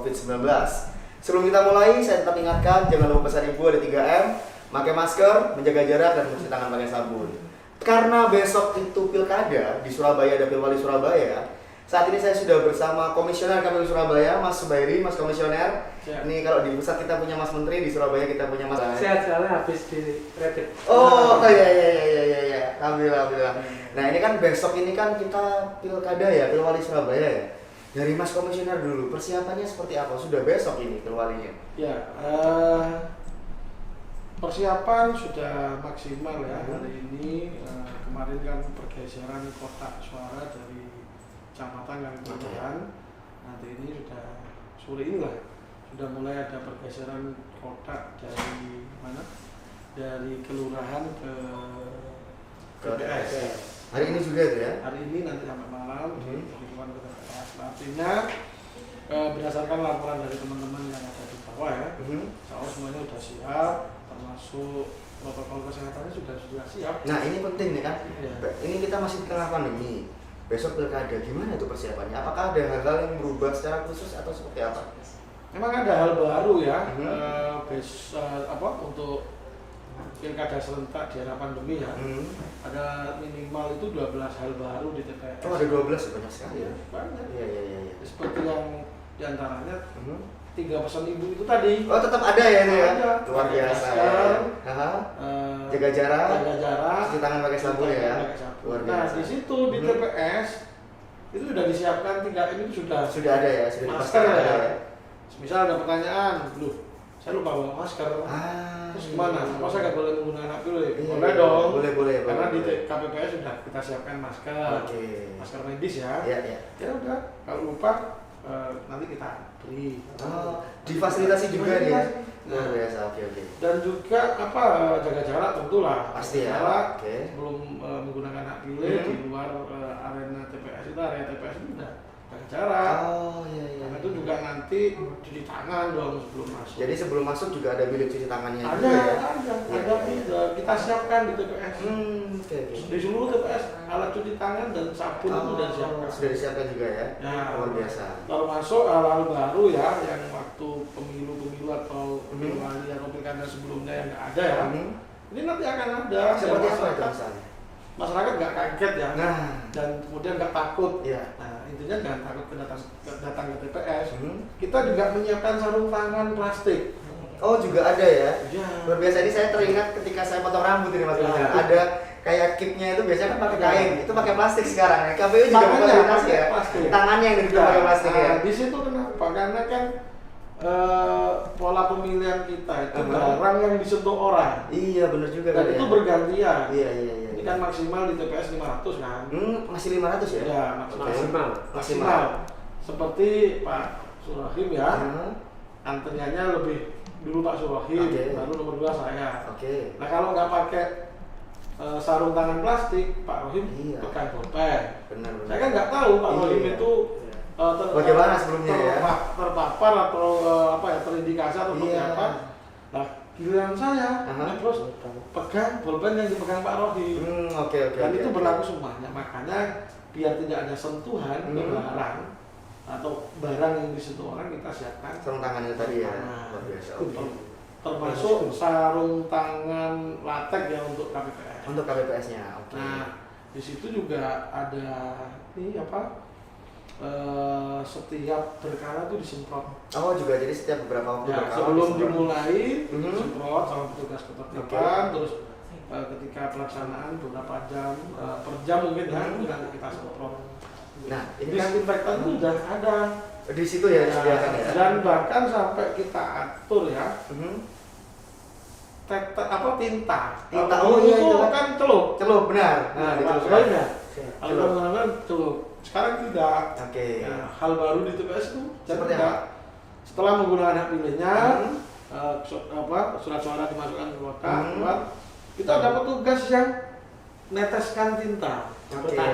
COVID-19. Sebelum kita mulai, saya tetap ingatkan jangan lupa pesan ibu ada 3M, pakai masker, menjaga jarak, dan mencuci tangan pakai sabun. Karena besok itu pilkada di Surabaya, ada Pilwali Surabaya. Saat ini saya sudah bersama Komisioner KPU Surabaya, Mas Subairi, Mas Komisioner. Siap. Ini kalau di pusat kita punya Mas Menteri, di Surabaya kita punya Mas. Sehat soalnya habis di rapid. Oh iya. Alhamdulillah. Nah ini kan besok ini kan kita pilkada ya, Pilwali Surabaya ya. Dari Mas Komisioner dulu, persiapannya seperti apa? Sudah besok ini Pilwalinya? Ya, persiapan sudah maksimal ya hari ini. Kemarin kan pergeseran kotak suara dari kecamatan dan kelurahan. Nanti ini sudah sore inilah sudah mulai ada pergeseran kotak dari mana? Dari kelurahan ke TPS. Hari ini juga itu ya? Hari ini nanti sampai malam di lingkungan ke TPS. Artinya berdasarkan laporan dari teman-teman yang ada di bawah ya, insya semuanya sudah siap, termasuk protokol kesehatannya sudah siap. Nah ini penting nih kan, Ya. ini kita masih di tengah pandemi. Besok pilkada, gimana itu persiapannya? Apakah ada hal-hal yang berubah secara khusus atau seperti apa? Memang ada hal baru ya, untuk pilkada serentak di era pandemi ya. Ada minimal itu 12 hal baru di TPS. Oh ada 12 ya, banyak sekali ya? Banyak. Iya. Seperti yang diantaranya 3 pesan ibu itu tadi. Oh tetap ada ya itu ya? Ada. Luar biasa Masker, ya. Jaga jarak, cuci tangan pakai sabun ya? pakai sabun. Luar Nah biasa. di situ di TPS itu sudah disiapkan 3M itu sudah Ada ya? Sudah masker dipastikan ada ya. ya? Misal ada pertanyaan, loh saya lupa bawa masker. Terus gimana? Masa nggak boleh menggunakan hak pilih? Iya, Boleh dong. Boleh. Karena di boleh. KPPS sudah kita siapkan masker. Oke. Masker medis ya. Iya. Ya udah, kalau lupa nanti kita beri. Oh, difasilitasi juga nih ya? Luar biasa, oke. Dan juga jaga jarak tentulah. Pasti ya, Jarak oke. sebelum menggunakan hak pilih di luar arena TPS itu, area TPS itu udah jaga jarak. Oh iya. Karena itu juga nanti cuci tangan dong sebelum masuk. Jadi sebelum masuk juga ada bilik cuci tangannya ada, juga ya? ada kita siapkan di TPS. Oke. Di seluruh TPS alat cuci tangan dan sabun itu sudah disiapkan. Sudah disiapkan juga ya? Ya, Luar biasa. termasuk hal-hal baru ya yang waktu pemilu atau pilwali atau pilkada sebelumnya yang nggak ada ya. Ini nanti akan ada. Seperti apa itu masyarakat, misalnya? masyarakat nggak kaget ya. Nah. Dan kemudian nggak takut. Iya. Nah intinya jangan takut datang ke TPS. Kita juga menyiapkan sarung tangan plastik. Oh juga ada ya? Ya. Luar biasa, ini saya teringat ketika saya potong rambut ini Mas Ya. Komisioner. Ada kayak kipnya itu biasanya kan pakai kain, itu pakai plastik sekarang. KPU juga Tangannya memfasilitasi pakai ya? plastik. Tangannya yang ditutup pakai plastik ya? Nah, di situ kenapa? Karena kan pola pemilihan kita itu barang yang disentuh orang. Iya benar juga Dan kan itu ya? bergantian. Iya. Ini kan maksimal di TPS 500 kan? Masih 500 ya? Ya, maksimal. Seperti Pak Surahim ya, antriannya lebih dulu Pak Surahim, baru nomor 2 saya. Oke. Nah kalau nggak pakai sarung tangan plastik, Pak Rohim pegang bolpen. Benar. Saya kan nggak tahu Pak Rohim itu bagaimana sebelumnya ya? terpapar atau terindikasi atau seperti apa. Nah giliran saya terus pegang bolpen yang dipegang Pak Rohim. Oke. Dan itu berlaku semuanya. Makanya biar tidak ada sentuhan ke barang atau barang yang disentuh orang, kita siapkan sarung tangannya tadi ya. Luar biasa. Termasuk sarung tangan latex ya untuk KPPS. Untuk KPPS-nya. Oke. Nah, di situ juga ada setiap berkala itu disemprot. Oh juga, jadi setiap beberapa waktu Ya, berkala sebelum disemprot. dimulai disemprot sama petugas ketertiban, terus ketika pelaksanaan beberapa jam per jam mungkin ya kita semprot. Nah, ini kan disinfektan itu sudah ada di situ ya disediakan ya. Dan bahkan sampai kita atur ya tinta. Oh iya itu kan celup benar. Nah, ditelupkan. kalau menggunakan celup. Sekarang tidak. Oke. Nah, hal baru di TPS itu Seperti apa? setelah menggunakan hak pilihnya, surat suara dimasukkan ke kotak, kita ada petugas yang neteskan tinta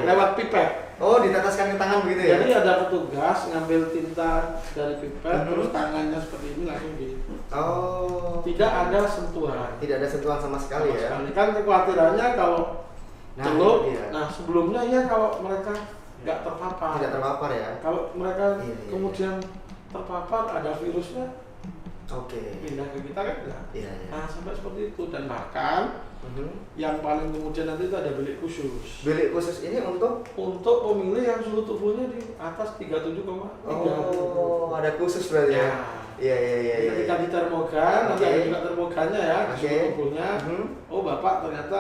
lewat pipet. Oh, diteteskan ke tangan begitu ya? Jadi ada petugas ngambil tinta dari pipet, terus tangannya seperti ini langsung di. Oh. Tidak ada sentuhan. Tidak ada sentuhan sama sekali ya? Kan kekhawatirannya kalau celup, itu dia. nah sebelumnya ya kalau mereka nggak terpapar. Tidak terpapar ya? Kalau mereka Iya. kemudian terpapar ada virusnya Oke. pindah ke kita kan enggak. Iya, iya. Nah sampai seperti itu, dan bahkan yang paling kemudian nanti itu ada bilik khusus. Bilik khusus ini untuk Pemilih yang suhu tubuhnya di atas 37,3. ada khusus berarti ya. Iya, iya, iya. Jadi ketika ditermogan, nanti ada juga termogannya ya, Oke. suhu tubuhnya. Oh bapak ternyata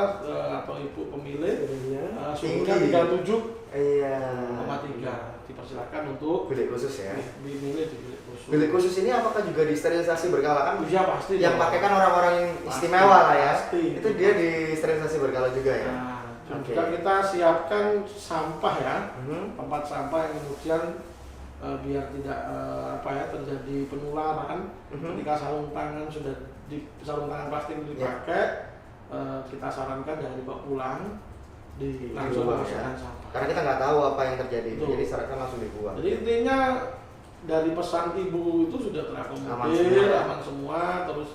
atau ibu pemilih suhunya Tinggi. 37,3. Iya. Dipersilakan untuk Bilik khusus ya. dimilih di bilik khusus. Bilik khusus ini apakah juga disterilisasi berkala kan? Iya pasti. Yang dong. pakai kan orang-orang yang Pasti, istimewa lah ya. pasti. Itu dia disterilisasi berkala juga ya. Nah, dan Oke. juga kita siapkan sampah ya, tempat sampah yang kemudian biar tidak terjadi penularan. Ketika sarung tangan sarung tangan plastik dipakai, kita sarankan jangan dibawa pulang, langsung Dibuang masukkan ya. sampah. Karena kita nggak tahu apa yang terjadi, Betul. jadi sarankan langsung dibuang. Jadi intinya dari pesan ibu itu sudah Aman terakomodir, semua ya? aman semua, terus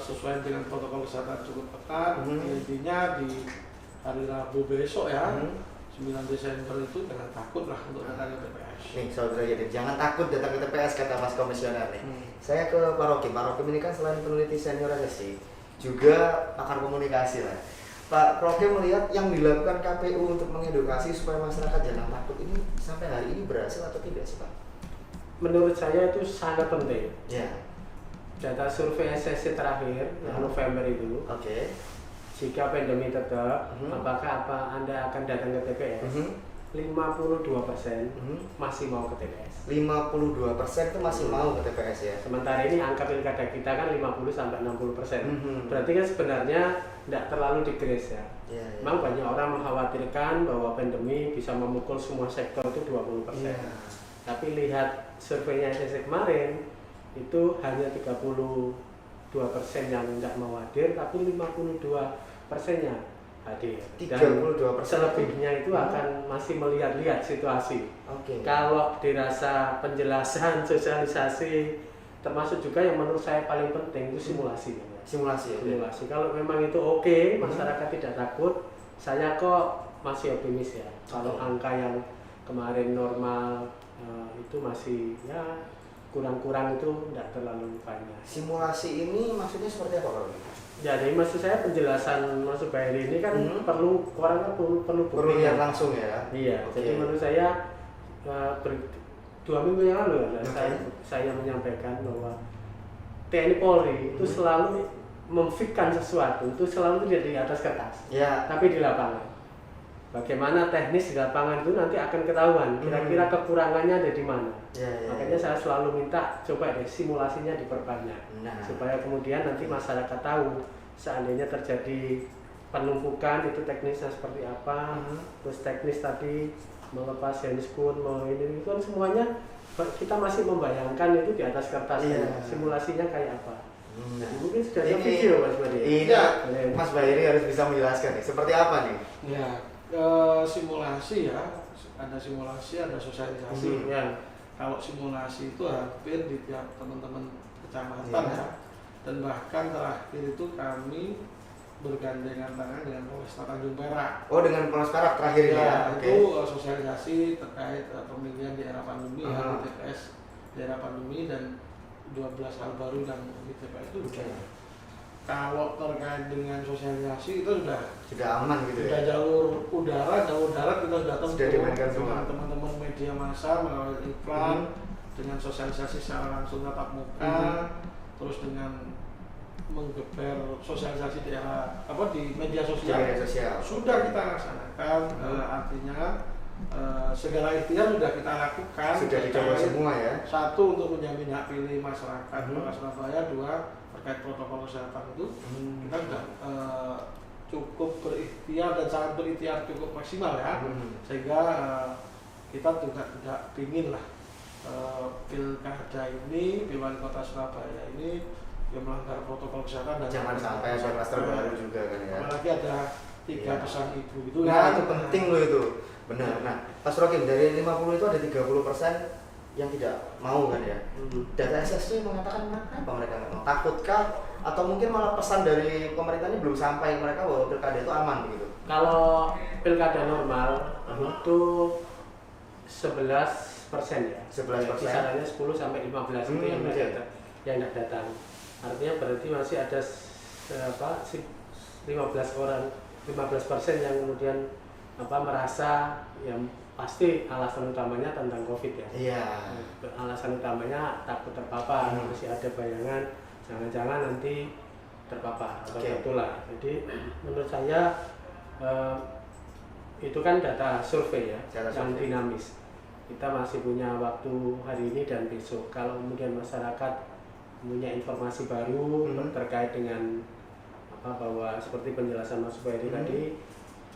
sesuai dengan protokol kesehatan cukup ketat. Intinya di hari Rabu besok ya, 9 Desember itu jangan takut lah untuk datang ke TPS. Nih saudara Yadin, jangan takut datang ke TPS kata Mas Komisioner nih. Saya ke Pak Rokim. Pak Rokim ini kan selain peneliti senior aja sih, juga pakar komunikasi lah. Pak Rokim melihat yang dilakukan KPU untuk mengedukasi supaya masyarakat jangan takut ini sampai hari ini berhasil atau tidak sih Pak? Menurut saya itu sangat penting. Ya. Data survei SSC terakhir yang November itu, Oke. jika pandemi tetap, apakah Anda akan datang ke TPS? 52% masih mau ke TPS. 52% itu masih mau ke TPS ya. Sementara ini angka pilkada kita kan 50-60%. Berarti kan sebenarnya tidak terlalu digres ya. Iya, iya. Memang banyak orang mengkhawatirkan bahwa pandemi bisa memukul semua sektor itu 20%. Iya. Tapi lihat surveinya SSC kemarin itu hanya 32% yang tidak mau hadir, tapi 52%-nya hadir. Dan 32%. selebihnya itu akan masih melihat-lihat situasi. Oke. Kalau dirasa penjelasan, sosialisasi, termasuk juga yang menurut saya paling penting itu simulasi. Simulasi ya. Simulasi. Kalau memang itu oke, masyarakat tidak takut, saya kok masih optimis ya. Kalau angka yang kemarin normal itu masih ya kurang-kurang itu tidak terlalu banyak. Simulasi ini maksudnya seperti apa Pak? Jadi maksud saya penjelasan Mas Bayri ini kan perlu orang kan perlu Perlu bukti. lihat langsung ya. Iya. Oke. Jadi menurut saya 2 minggu yang lalu ya, Oke. saya menyampaikan bahwa TNI Polri itu selalu memfikkan sesuatu itu selalu tidak di atas kertas, Ya. tapi di lapangan. Bagaimana teknis di lapangan itu nanti akan ketahuan kira-kira kekurangannya ada di mana. Ya. Makanya saya selalu minta coba deh simulasinya diperbanyak, Nah. supaya kemudian nanti masyarakat tahu seandainya terjadi penumpukan itu teknisnya seperti apa, terus teknis tadi melepas handskun, mau ini itu kan semuanya kita masih membayangkan itu di atas kertas. Iya. Simulasinya kayak apa. Nah. Mungkin sudah ada Ini- video Mas Badi. Ini Mas Bayri harus bisa menjelaskan nih. Seperti apa nih? Ya, simulasi ya, ada simulasi, ada sosialisasi. Ya. Kalau simulasi itu hampir di tiap teman-teman kecamatan Iya. ya, dan bahkan terakhir itu kami bergandengan tangan dengan Polresta Tanjung Perak. Oh, dengan Polres Perak terakhir ini ya. Ya, Oke. itu sosialisasi terkait pemilihan di era pandemi ya, di TPS di era pandemi dan 12 hal baru yang di TPS itu. Oke. Kalau terkait dengan sosialisasi itu sudah Aman gitu sudah ya. jalur udara, jalur darat kita sudah tempuh Sudah dimainkan semua. dengan teman-teman media massa melalui iklan, dengan sosialisasi secara langsung tatap muka, terus dengan menggeber sosialisasi di era di media sosial. Media sosial. Sudah kita laksanakan, artinya segala ikhtiar sudah kita lakukan. Sudah dicoba terkait, semua ya. satu, untuk menjamin hak pilih masyarakat Kota Surabaya. Dua, terkait protokol kesehatan itu kita sudah cukup berikhtiar dan sangat berikhtiar cukup maksimal ya, sehingga kita juga tidak ingin lah pilkada ini, Pilwali Kota Surabaya ini yang melanggar protokol kesehatan dan Jangan sampai ada klaster baru juga kan ya. apalagi ada 3 Iya. pesan ibu itu. Nah, itu penting loh itu. Benar. Nah, Mas Rokim, dari 50 itu ada 30% yang tidak mau kan ya. Data SSC mengatakan kenapa mereka nggak mau? Takutkah? Atau mungkin malah pesan dari pemerintahnya belum sampai mereka bahwa pilkada itu aman begitu? Kalau pilkada normal itu 11 ya. 11%. Kisarannya 10 sampai 15 itu yang tidak datang. Yang tidak datang. Artinya berarti masih ada 15 orang, 15% yang kemudian merasa yang pasti alasan utamanya tentang COVID ya. Iya. Alasan utamanya takut terpapar, masih ada bayangan jangan-jangan nanti terpapar atau tertular. Jadi menurut saya itu kan data survei ya, yang dinamis. Kita masih punya waktu hari ini dan besok. Kalau kemudian masyarakat punya informasi baru terkait dengan bahwa seperti penjelasan Mas Ferry tadi,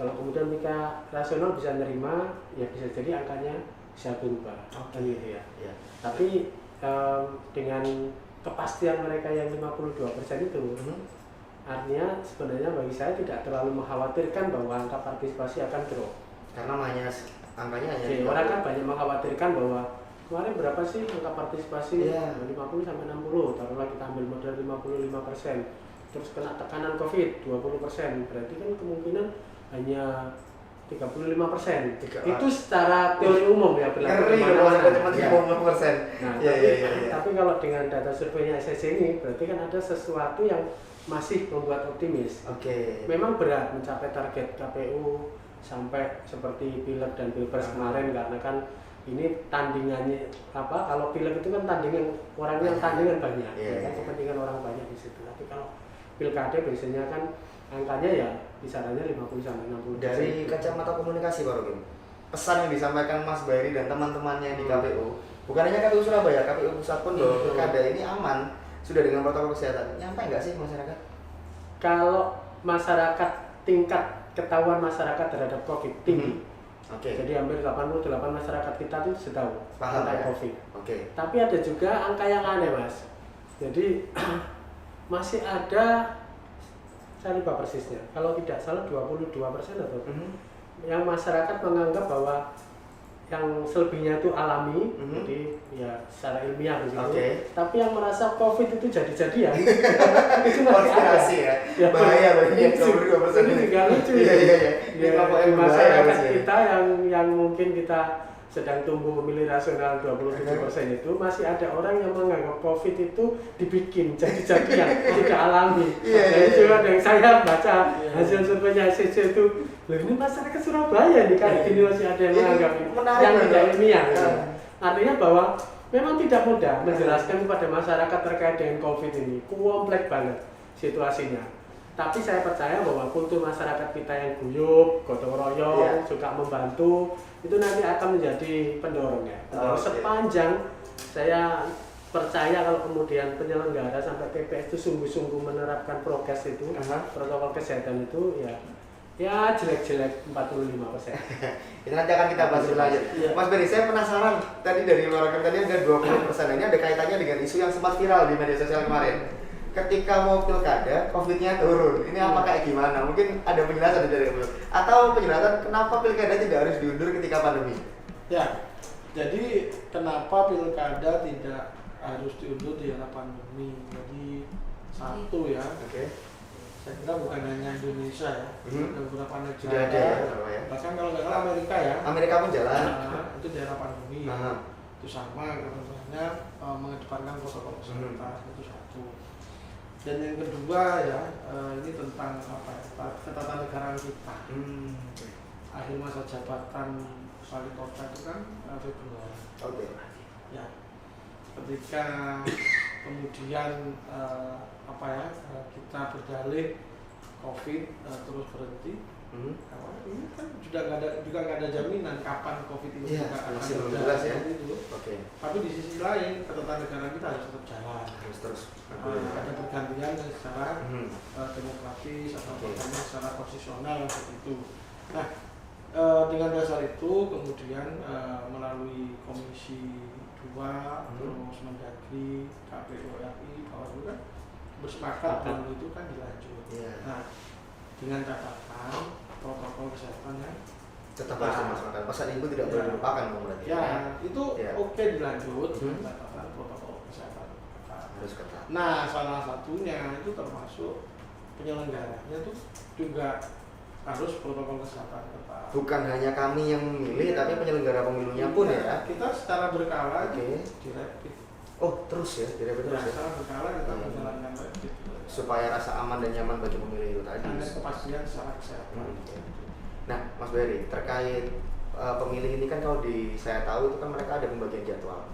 kalau kemudian mereka rasional bisa nerima, ya bisa jadi angkanya bisa berubah. Gitu ya. Tapi dengan kepastian mereka yang 52% itu, artinya sebenarnya bagi saya tidak terlalu mengkhawatirkan bahwa angka partisipasi akan drop. Karena angkanya hanya jadi orang kan banyak mengkhawatirkan bahwa kemarin berapa sih angka partisipasi? 50 sampai 60, taruhlah kita ambil modal 55%. Terus kena tekanan COVID 20%, berarti kan kemungkinan hanya 35%. Itu secara teori umum ya berlaku di mana-mana. Tapi kalau dengan data surveinya SCC ini berarti kan ada sesuatu yang masih membuat optimis. Memang berat mencapai target KPU sampai seperti Pileg dan Pilpres kemarin karena kan ini tandingannya kalau Pileg itu kan tandingan orangnya tandingan banyak, kan kepentingan orang banyak di situ. Tapi kalau Pilkada biasanya kan angkanya ya kisarannya 50 sampai 60%. Dari kacamata komunikasi Pak Rokim, pesan yang disampaikan Mas Bari dan teman-temannya di KPU, bukan hanya KPU Surabaya, KPU Pusat pun bahwa Pilkada ini aman, sudah dengan protokol kesehatan. Nyampe nggak sih masyarakat? Kalau masyarakat, tingkat ketahuan masyarakat terhadap COVID tinggi. Jadi hampir 88 masyarakat kita itu sudah tahu tentang COVID. Tapi ada juga angka yang aneh Mas. Jadi masih ada, saya lupa persisnya, kalau tidak salah 22% atau yang masyarakat menganggap bahwa yang selebihnya itu alami, jadi ya secara ilmiah begitu. Tapi yang merasa COVID itu jadi-jadian itu masih ada. Ya, bahaya bagi 22% ini juga lucu. Di masyarakat kita yang mungkin kita sedang tumbuh memilih rasional 27% itu masih ada orang yang menganggap COVID itu dibikin jadi-jadian, tidak alami. Jadi juga yang saya baca hasil surveinya SCC itu, ini masyarakat Surabaya nih kayak gini masih ada yang menganggap yang tidak ilmiah. Artinya bahwa memang tidak mudah menjelaskan kepada masyarakat terkait dengan COVID ini, kompleks banget situasinya. Tapi saya percaya bahwa kultur masyarakat kita yang guyup, gotong royong, suka membantu, itu nanti akan menjadi pendorongnya. Sepanjang saya percaya kalau kemudian penyelenggara sampai PPS itu sungguh-sungguh menerapkan prokes itu, protokol kesehatan itu ya jelek-jelek 45%. Itu nanti akan kita bahas lebih lanjut. Mas Beri, saya penasaran tadi dari luar tadi ada 20%, ini ada kaitannya dengan isu yang sempat viral di media sosial kemarin. Ketika mau pilkada, COVID-nya turun. Ini apa kayak gimana? Mungkin ada penjelasan dari Ibu. Atau penjelasan kenapa pilkada tidak harus diundur ketika pandemi? Ya, jadi kenapa pilkada tidak harus diundur di era pandemi? Jadi satu ya, saya kira bukan hanya Indonesia ya, ada beberapa negara. Bahkan kalau nggak salah Amerika ya. Amerika pun jalan. Itu di era pandemi. Itu sama, karena mengedepankan protokol kesehatan itu satu. Dan yang kedua ya, ini tentang ketatanegaraan kita. Akhir masa jabatan wali kota itu kan Februari. Ya, ketika kemudian kita berdalih COVID terus berhenti, ini kan juga nggak ada jaminan kapan COVID ini juga akan berakhir itu. Tapi di sisi lain ketatanegaraan kita harus tetap jalan. Ada pergantian secara demokratis atau secara konstitusional seperti itu. Nah, dengan dasar itu kemudian melalui Komisi 2 terus Mendagri, KPU RI, Bawaslu kan bersepakat melalui itu kan dilanjut. Nah, dengan catatan protokol kesehatan yang tetap harus dimasukkan. Pesan Ibu tidak boleh dilupakan berarti. Itu oke dilanjut catatan protokol kesehatan harus ketat. Nah, salah satunya itu termasuk penyelenggaranya itu juga harus protokol kesehatan ketat. Bukan hanya kami yang memilih, tapi penyelenggara pemilunya pun ya. Kita secara berkala Oke. direpit. Oh terus ya, direpit terus ya. Secara berkala kita menjalankan rapid. Supaya rasa aman dan nyaman bagi pemilih itu tadi. Ada kepastian secara kesehatan. Nah, Mas Berry, terkait pemilih ini kan kalau saya tahu itu kan mereka ada pembagian jadwal.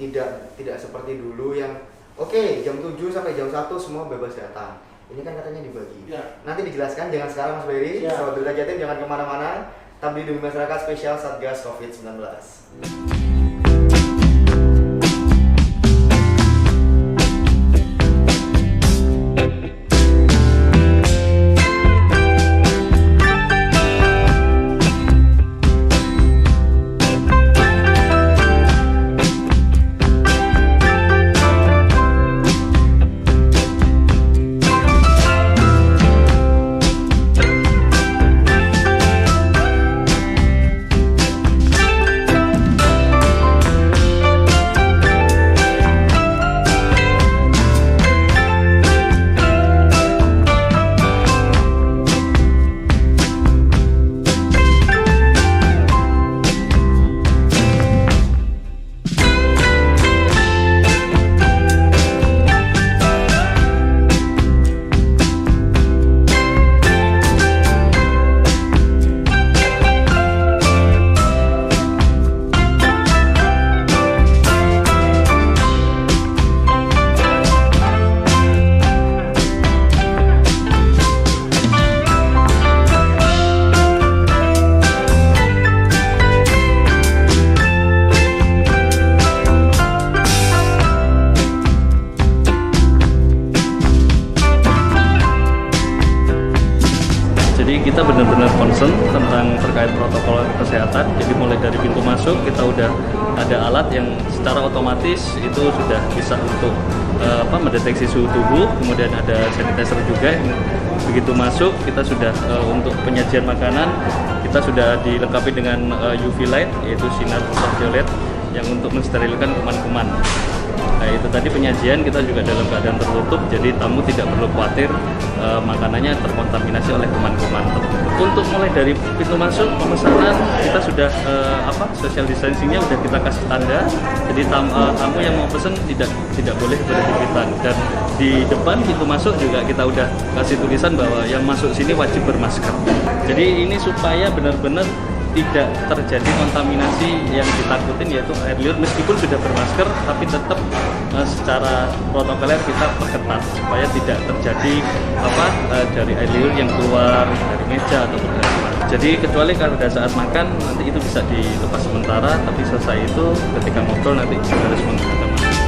Tidak seperti dulu yang oke, jam 7 sampai jam 1 semua bebas datang. Ini kan katanya dibagi. Ya. Nanti dijelaskan, jangan sekarang Mas Berry. Ya. Sahabat Berita Jatim jangan kemana-mana. Tetap di Demi Masyarakat spesial Satgas COVID-19. Kita benar-benar concern tentang terkait protokol kesehatan. Jadi mulai dari pintu masuk kita udah ada alat yang secara otomatis itu sudah bisa untuk mendeteksi suhu tubuh. Kemudian ada sanitizer juga yang begitu masuk kita sudah untuk penyajian makanan kita sudah dilengkapi dengan UV light, yaitu sinar ultraviolet yang untuk mensterilkan kuman-kuman. Nah, itu tadi penyajian kita juga dalam keadaan tertutup, jadi tamu tidak perlu khawatir makanannya terkontaminasi oleh kuman-kuman. Untuk mulai dari pintu masuk pemesanan kita sudah social distancingnya sudah kita kasih tanda, jadi tamu yang mau pesen tidak boleh berhimpitan. Dan di depan pintu masuk juga kita udah kasih tulisan bahwa yang masuk sini wajib bermasker. Jadi ini supaya benar-benar tidak terjadi kontaminasi yang ditakutin, yaitu air liur. Meskipun sudah bermasker tapi tetap secara protokoler kita perketat supaya tidak terjadi dari air liur yang keluar dari meja atau dari mana. Jadi kecuali kalau pada saat makan nanti itu bisa dilepas sementara, tapi selesai itu ketika ngobrol nanti harus menggunakan masker.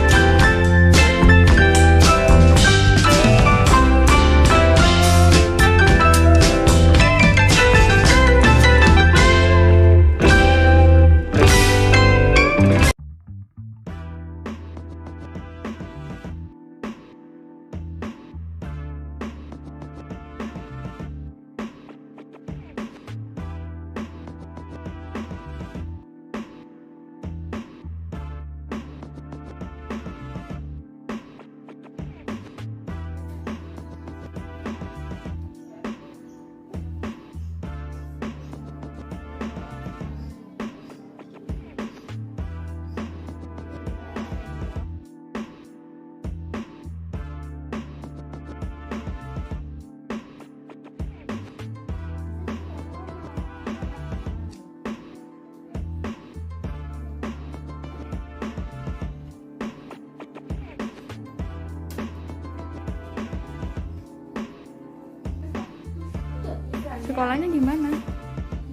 Sekolahnya di mana?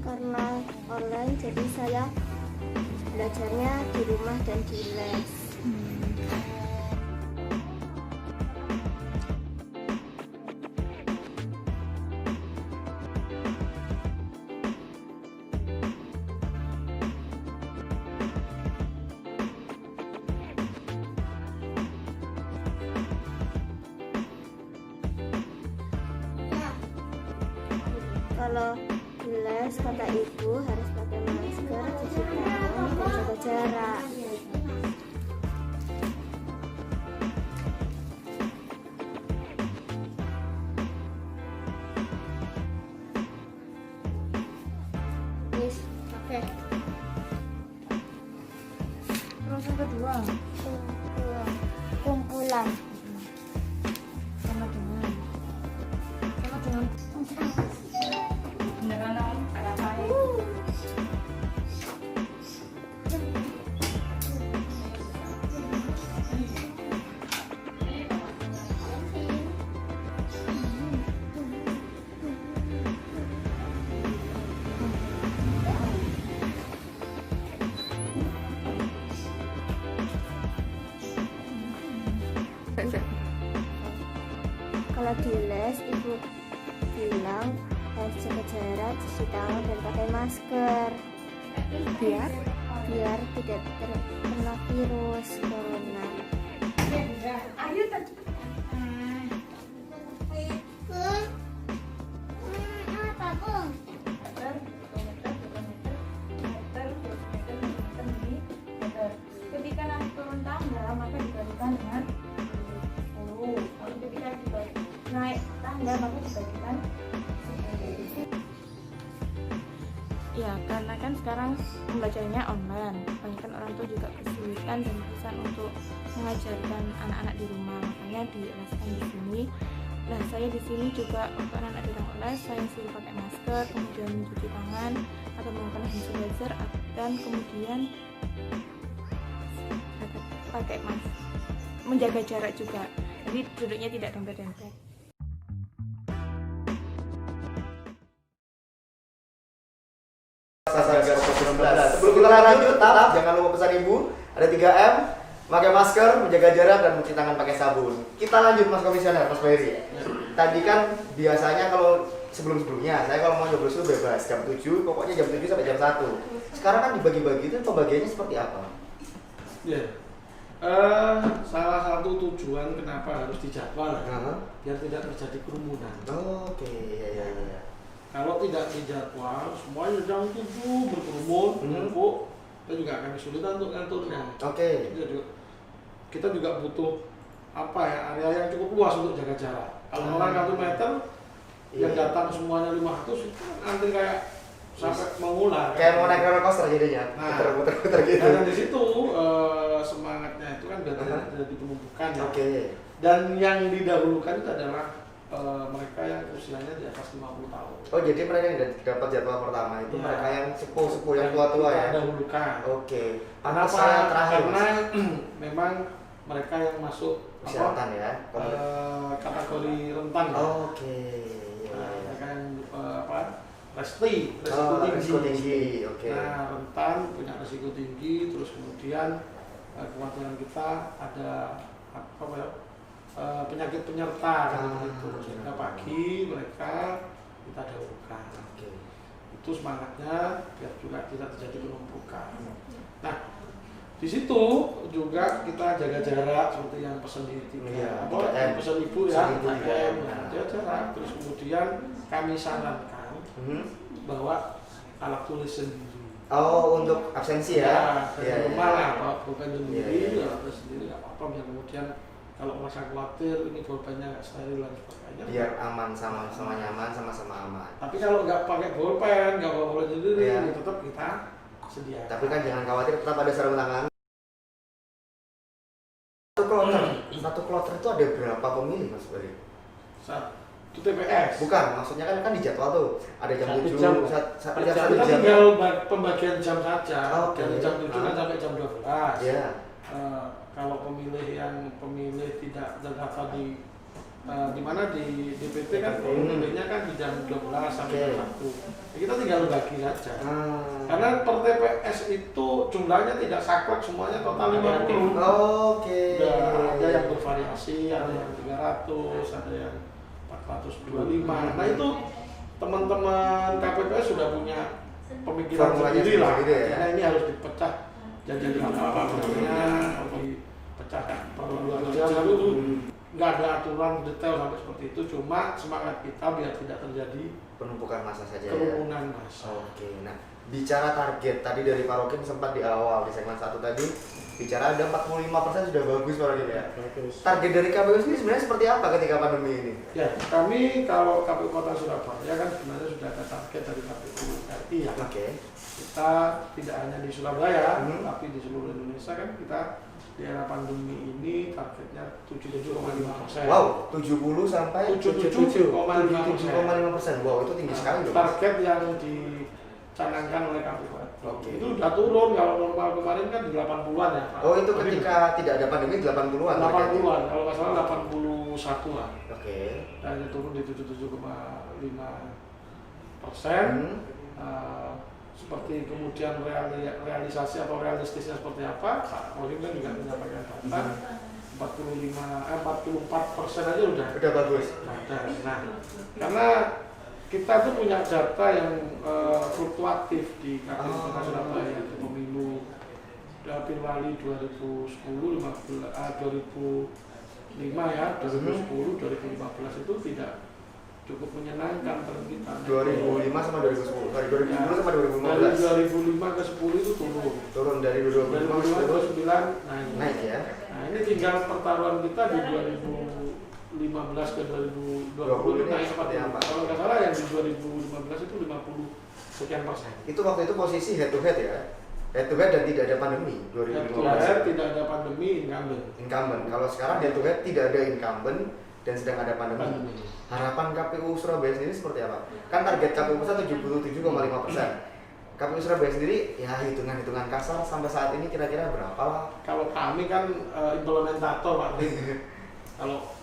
Karena online jadi saya belajarnya di rumah dan di les. Kalau di les kata ibu harus pakai masker, cuci tangan, dan jaga jarak. kesulitan. Sama dengan kalau di les ibu bilang harus jaga jarak, cuci tangan dan pakai masker Biar biar tidak terkena virus corona. Ketika nanti turun tangga maka dibagikan dengan 10. Lalu ketika naik tangga maka dibagikan 10. Ya, karena kan sekarang pembelajarannya online, kebanyakan orang tua juga kesulitan dan kesulitan untuk mengajarkan anak-anak di rumah, makanya dileskan di sini. Nah, saya di sini juga untuk anak-anak di ruang les, saya suruh pakai masker, kemudian mencuci tangan atau menggunakan hand sanitizer, dan kemudian pakai masker, menjaga jarak juga. Jadi duduknya tidak dempet-dempet. Sebelum kita lanjut, tetap jangan lupa pesan ibu. Ada 3M, pakai masker, menjaga jarak, dan mencuci tangan pakai sabun. Kita lanjut Mas Komisioner, Mas Ferry. Tadi kan biasanya kalau sebelum-sebelumnya, saya kalau mau nyoblos itu bebas jam 7, pokoknya jam 7 sampai jam 1. Sekarang kan dibagi-bagi, itu pembagiannya seperti apa? Ya. Salah satu tujuan kenapa harus dijadwal biar tidak terjadi kerumunan. Oke, ya. Kalau tidak dijadwal, semuanya jam 7 berkerumun, menumpuk, kita juga akan kesulitan untuk ngaturnya. Oke. Kita juga butuh area yang cukup luas untuk jaga jarak. Kalau orang 1 meter, yang datang semuanya 500 itu antri kayak sampai mengular. Kayak mau naik roller coaster jadinya, puter-puter gitu. Dan di situ semangatnya itu kan biar tidak terjadi penumpukan. Ya. Oke. Dan yang didahulukan itu adalah mereka yang usianya di atas 50 tahun. Oh, jadi mereka yang dapat jadwal pertama itu mereka yang sepuh-sepuh, yang tua-tua ya? Dahulukan. Oke. Kenapa? Terakhir, Karena memang mereka yang masuk kesehatan ya? kategori rentan. Ya. Oke. Mereka yang resiko tinggi. Oke. Nah, rentan, punya resiko tinggi, terus kemudian kekhawatiran kita ada penyakit penyerta gitu. Sehingga pagi mereka kita dahulukan. Itu semangatnya biar juga tidak terjadi penumpukan. Nah, di situ juga kita jaga jarak seperti yang pesan di pesan ibu ya, 3M, jaga jarak. Terus kemudian kami sarankan bahwa alat tulis sendiri. Oh, untuk absensi ya? Dari rumah lah, bawa pulpen sendiri, alat tulis sendiri nggak apa-apa. Biar kemudian kalau merasa khawatir ini pulpennya nggak steril dan sebagainya. Biar aman, sama nyaman, sama-sama aman. Tapi kalau nggak pakai pulpen, nggak bawa pulpen sendiri, tetap kita sediakan. Tapi kan jangan khawatir, tetap ada sarung tangan. Satu kloter itu ada berapa pemilih Mas Bari? Itu TPS. Bukan, maksudnya kan di jadwal tuh ada jam 7, satu jam. Kita tinggal pembagian jam saja. Dari jam 7 kan sampai jam 12. Iya. Kalau pemilih tidak terdaftar di mana di DPT kan pemilihnya kan di jam 12 sampai jam 1. Kita tinggal bagi saja. Karena per TPS itu jumlahnya tidak saklek semuanya total 50. Oke. Ada yang bervariasi, ada yang 300, ada yang 425. Nah itu teman-teman KPPS sudah punya pemikiran sendiri lah. Karena ini harus dipecah jadi apa namanya, dipecah per 2 jam itu nggak ada aturan detail sampai seperti itu. Cuma semangat kita biar tidak terjadi penumpukan massa saja. Kerumunan massa. Oke. Nah, bicara target tadi dari Pak Rokim sempat di awal di segmen 1 tadi bicara ada 45% sudah bagus Pak Rokim ya. Target dari KPU sendiri sebenarnya seperti apa ketika pandemi ini? Ya, kami kalau KPU Kota Surabaya kan sebenarnya sudah ada target dari KPU RI ya. Oke. Kita tidak hanya di Surabaya, tapi di seluruh Indonesia kan kita di era pandemi ini targetnya 77,5%. Wow, 70 sampai 77,5%. Wow, itu tinggi sekali loh. Target yang dicanangkan oleh KPU. Oke. Itu udah turun, kalau normal kemarin kan di 80-an ya Pak. Oh, itu ketika tidak ada pandemi 80-an. 80-an, kalau nggak salah 81 lah. Oke. Dan turun di 77,5%. Seperti kemudian realisasi atau realistisnya seperti apa, Pak Rohim kan juga menyampaikan data 44% aja udah bagus. ada. Nah, karena kita tuh punya data yang fluktuatif di KPU Kota Surabaya, di pemilu Pilwali 2010, 2005 ya, 2010, 2015 itu tidak cukup menyenangkan bagi kita. 2005 sama 2010, dari 2010 sama 2015. Dari 2005 ke 10 itu turun. Turun dari 2005 ke 2005 ke 9 naik ya. Nah ini tinggal pertaruhan kita di 2015 ke 2020 itu naik seperti apa? Kalau nggak salah yang di 2015 itu 50 sekian persen. Itu waktu itu posisi head to head ya. Head to head dan tidak ada pandemi 2015. Head to head tidak ada pandemi, Incumbent. Kalau sekarang head to head tidak ada incumbent dan sedang ada pandemi. Harapan KPU Surabaya sendiri seperti apa? Kan target KPU pusat 77,5%. KPU Surabaya sendiri ya hitungan-hitungan kasar sampai saat ini kira-kira berapa lah? Kalau kami kan implementator Pak. Kalau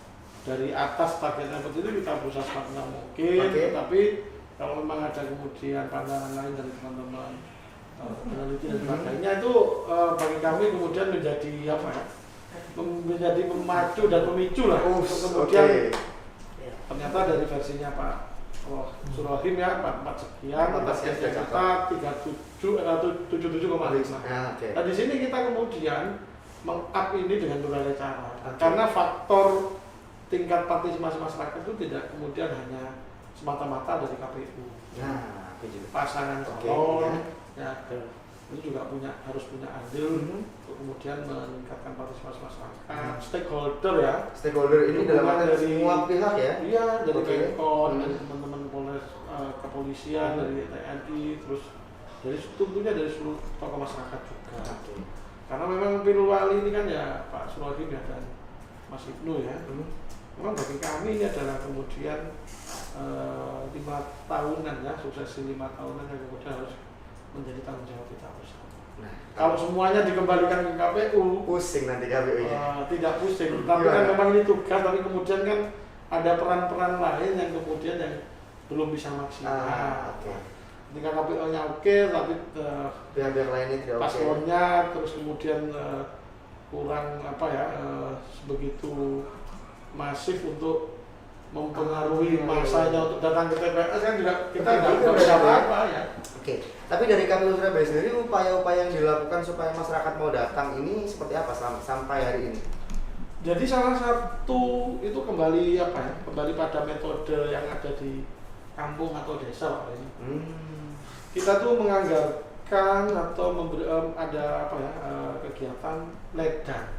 dari atas targetnya seperti itu kita berusaha semaksimal mungkin. Tapi kalau memang ada kemudian pandangan lain dari teman-teman peneliti dan sebagainya itu bagi kami kemudian menjadi apa ya? Menjadi pemacu dan pemicu lah untuk kemudian ternyata dari versinya Pak Surahim ya 44 sekian, targetnya kita 77,5. Nah di sini kita kemudian meng-up ini dengan berbagai cara karena faktor tingkat partisipasi masyarakat itu tidak kemudian hanya semata-mata dari KPU. Pasangan calon itu juga harus punya andil untuk kemudian meningkatkan partisipasi masyarakat, stakeholder ini dalam arti semua pihak ya. Iya, dari Pemkot, dari teman-teman Polres, kepolisian, dari TNI, terus dari tentunya dari seluruh tokoh masyarakat juga. Karena memang Pilwali ini kan ya Pak Surahim ya dan Mas Ibnu ya. Memang bagi kami ini adalah kemudian 5 tahunan ya, suksesi 5 tahunan yang kemudian harus menjadi tanggung jawab kita bersama. Nah, kalau semuanya dikembalikan ke KPU, pusing nanti KPU-nya. Tidak pusing, tapi kan memang ini tugas, tapi kemudian kan ada peran-peran lain yang kemudian yang belum bisa maksimal. Ketika KPU-nya oke, tapi pihak-pihak lainnya tidak oke. Paslonnya terus kemudian kurang apa ya, begitu masif untuk mempengaruhi masanya untuk datang ke TPS kan juga kita nggak bisa apa-apa ya. Tapi dari KPU Surabaya sendiri upaya-upaya yang dilakukan supaya masyarakat mau datang ini seperti apa sampai hari ini? Jadi salah satu itu kembali apa ya? Kembali pada metode yang ada di kampung atau desa Pak ini. Kita tuh menganggarkan atau ada apa ya kegiatan ledang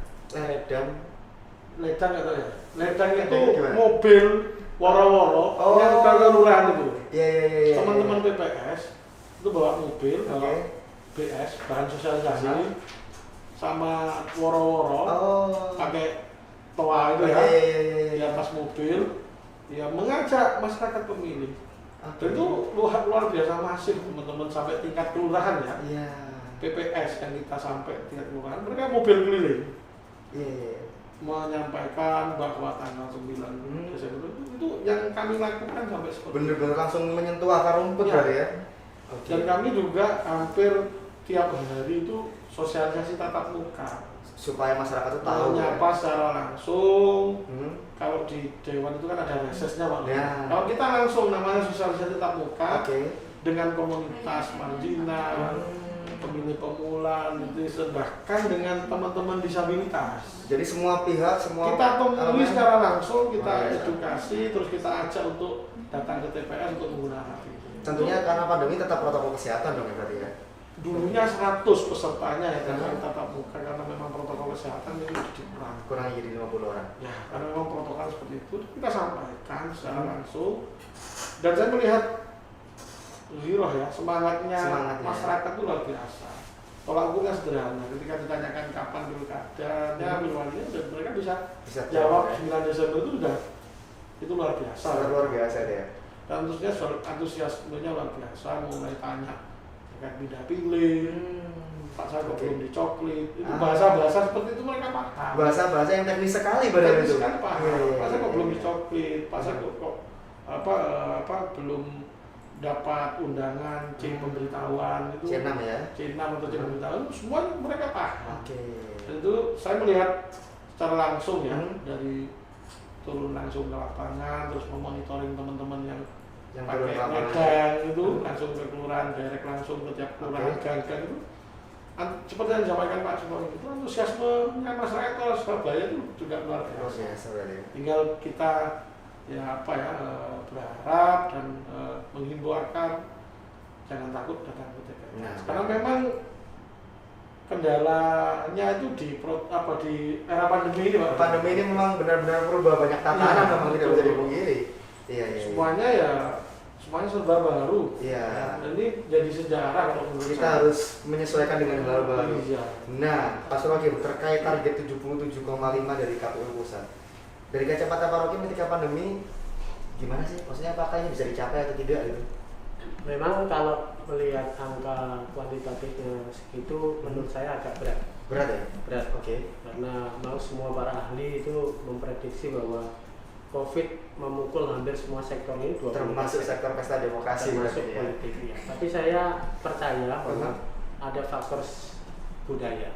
atau ya. Ledang itu mobil woro-woro yang ke kelurahan itu. Iya. Teman-teman PPS itu bawa mobil, bawa BS, bahan sosialisasi, sama woro-woro, pakai toa itu ya, di atas mobil, ya mengajak masyarakat pemilih. Dan itu luar biasa masif teman-teman sampai tingkat kelurahan ya. PPS yang kita sampai tingkat kelurahan, mereka mobil keliling. Menyampaikan bahwa tanggal 9 Desember itu yang kami lakukan sampai seperti benar-benar langsung menyentuh akar rumput ya. Dan kami juga hampir tiap hari itu sosialisasi tatap muka supaya masyarakat itu tahu menyapa secara langsung. Kalau di Dewan itu kan ada resesnya Pak. Kalau kita langsung namanya sosialisasi tatap muka dengan komunitas Marjina, pemilih pemula, bahkan dengan teman-teman disabilitas. Jadi semua pihak, kita temui secara langsung, kita edukasi, terus kita ajak untuk datang ke TPS untuk menggunakan hak pilih. Tentunya karena pandemi tetap protokol kesehatan dong ya berarti ya? Dulunya 100 pesertanya ya dengan tatap muka karena memang protokol kesehatan itu dikurangi jadi 50 orang. Ya, karena memang protokol seperti itu kita sampaikan secara langsung. Dan saya melihat semangatnya masyarakat itu luar biasa. tolak ukurnya sederhana. Ketika ditanyakan kapan pilkadanya, pilwalinya, dan mereka bisa ya. jawab 9 Desember itu luar biasa. Sangat luar biasa ya. Dan terusnya antusiasmenya luar biasa, mulai tanya terkait pindah pilih, Pak saya kok belum dicoklit, itu bahasa-bahasa seperti itu mereka paham. Bahasa-bahasa yang teknis sekali padahal itu. Sekali paham. Iya. Pak saya kok belum dicoklit, Pak saya kok belum dapat undangan C pemberitahuan itu. C6 ya. C6 atau C pemberitahuan, semua mereka paham. Oke. Dan itu saya melihat secara langsung ya, dari turun langsung ke lapangan, terus memonitoring teman-teman yang turun pakai ke lapangan. megang itu langsung ke kelurahan, direct langsung ke tiap kelurahan, gang-gang itu. Seperti yang disampaikan Pak Sutomo itu, antusiasmenya masyarakat Kota Surabaya itu juga luar biasa. Tinggal kita berharap dan menghimbau agar jangan takut datang ke TPS. Karena memang kendalanya itu di era pandemi ini, Pak. Pandemi ini memang benar-benar berubah banyak tatanan, memang tidak bisa dipungkiri. Iya. Semuanya serba baru. Iya. Dan ini jadi sejarah kalau menurut Kita saya. harus menyesuaikan dengan hal baru. Iya. Nah, Pak Surokim, terkait target 77,5 dari KPU Pusat. Dari kacamata Pak Rokim ketika pandemi, gimana sih? Maksudnya apakah ini bisa dicapai atau tidak gitu? Memang kalau melihat angka kuantitatifnya segitu, menurut saya agak berat. Berat ya? Berat. Oke. Karena mau semua para ahli itu memprediksi bahwa COVID memukul hampir semua sektor ini, Termasuk sektor pesta demokrasi. termasuk berarti ya. politik. Ya. Tapi saya percaya bahwa ada faktor budaya.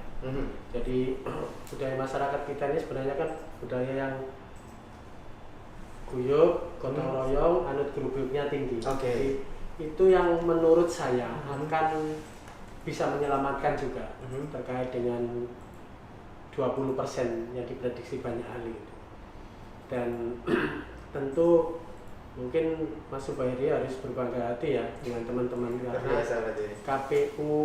Jadi budaya masyarakat kita ini sebenarnya kan budaya yang guyup, gotong royong, anut gerubuknya tinggi. Oke. Jadi, itu yang menurut saya akan bisa menyelamatkan juga terkait dengan 20% yang diprediksi banyak ahli. Dan tentu mungkin Mas Subairi harus berbangga hati ya dengan teman-teman karena KPU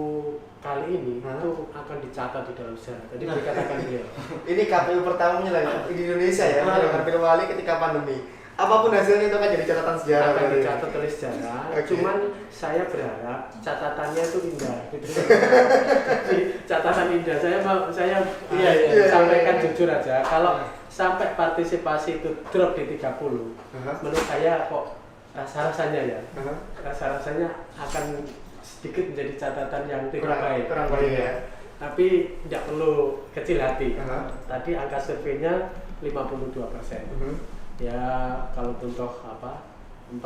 kali ini itu akan dicatat di dalam sejarah. Tadi dikatakan beliau. Ini KPU pertamanya lah di Indonesia ya, dengan pilwali ketika pandemi. Apapun hasilnya itu akan jadi catatan sejarah. Akan dicatat oleh sejarah. Cuman saya berharap catatannya itu indah. Gitu. Jadi, catatan indah. Saya sampaikan jujur aja. Kalau sampai partisipasi itu drop di 30, menurut saya kok rasa-rasanya rasa-rasanya akan sedikit menjadi catatan yang tidak baik. Kurang baik ya. Tapi tidak perlu kecil hati. Tadi angka surveinya 52%. Ya kalau contoh 45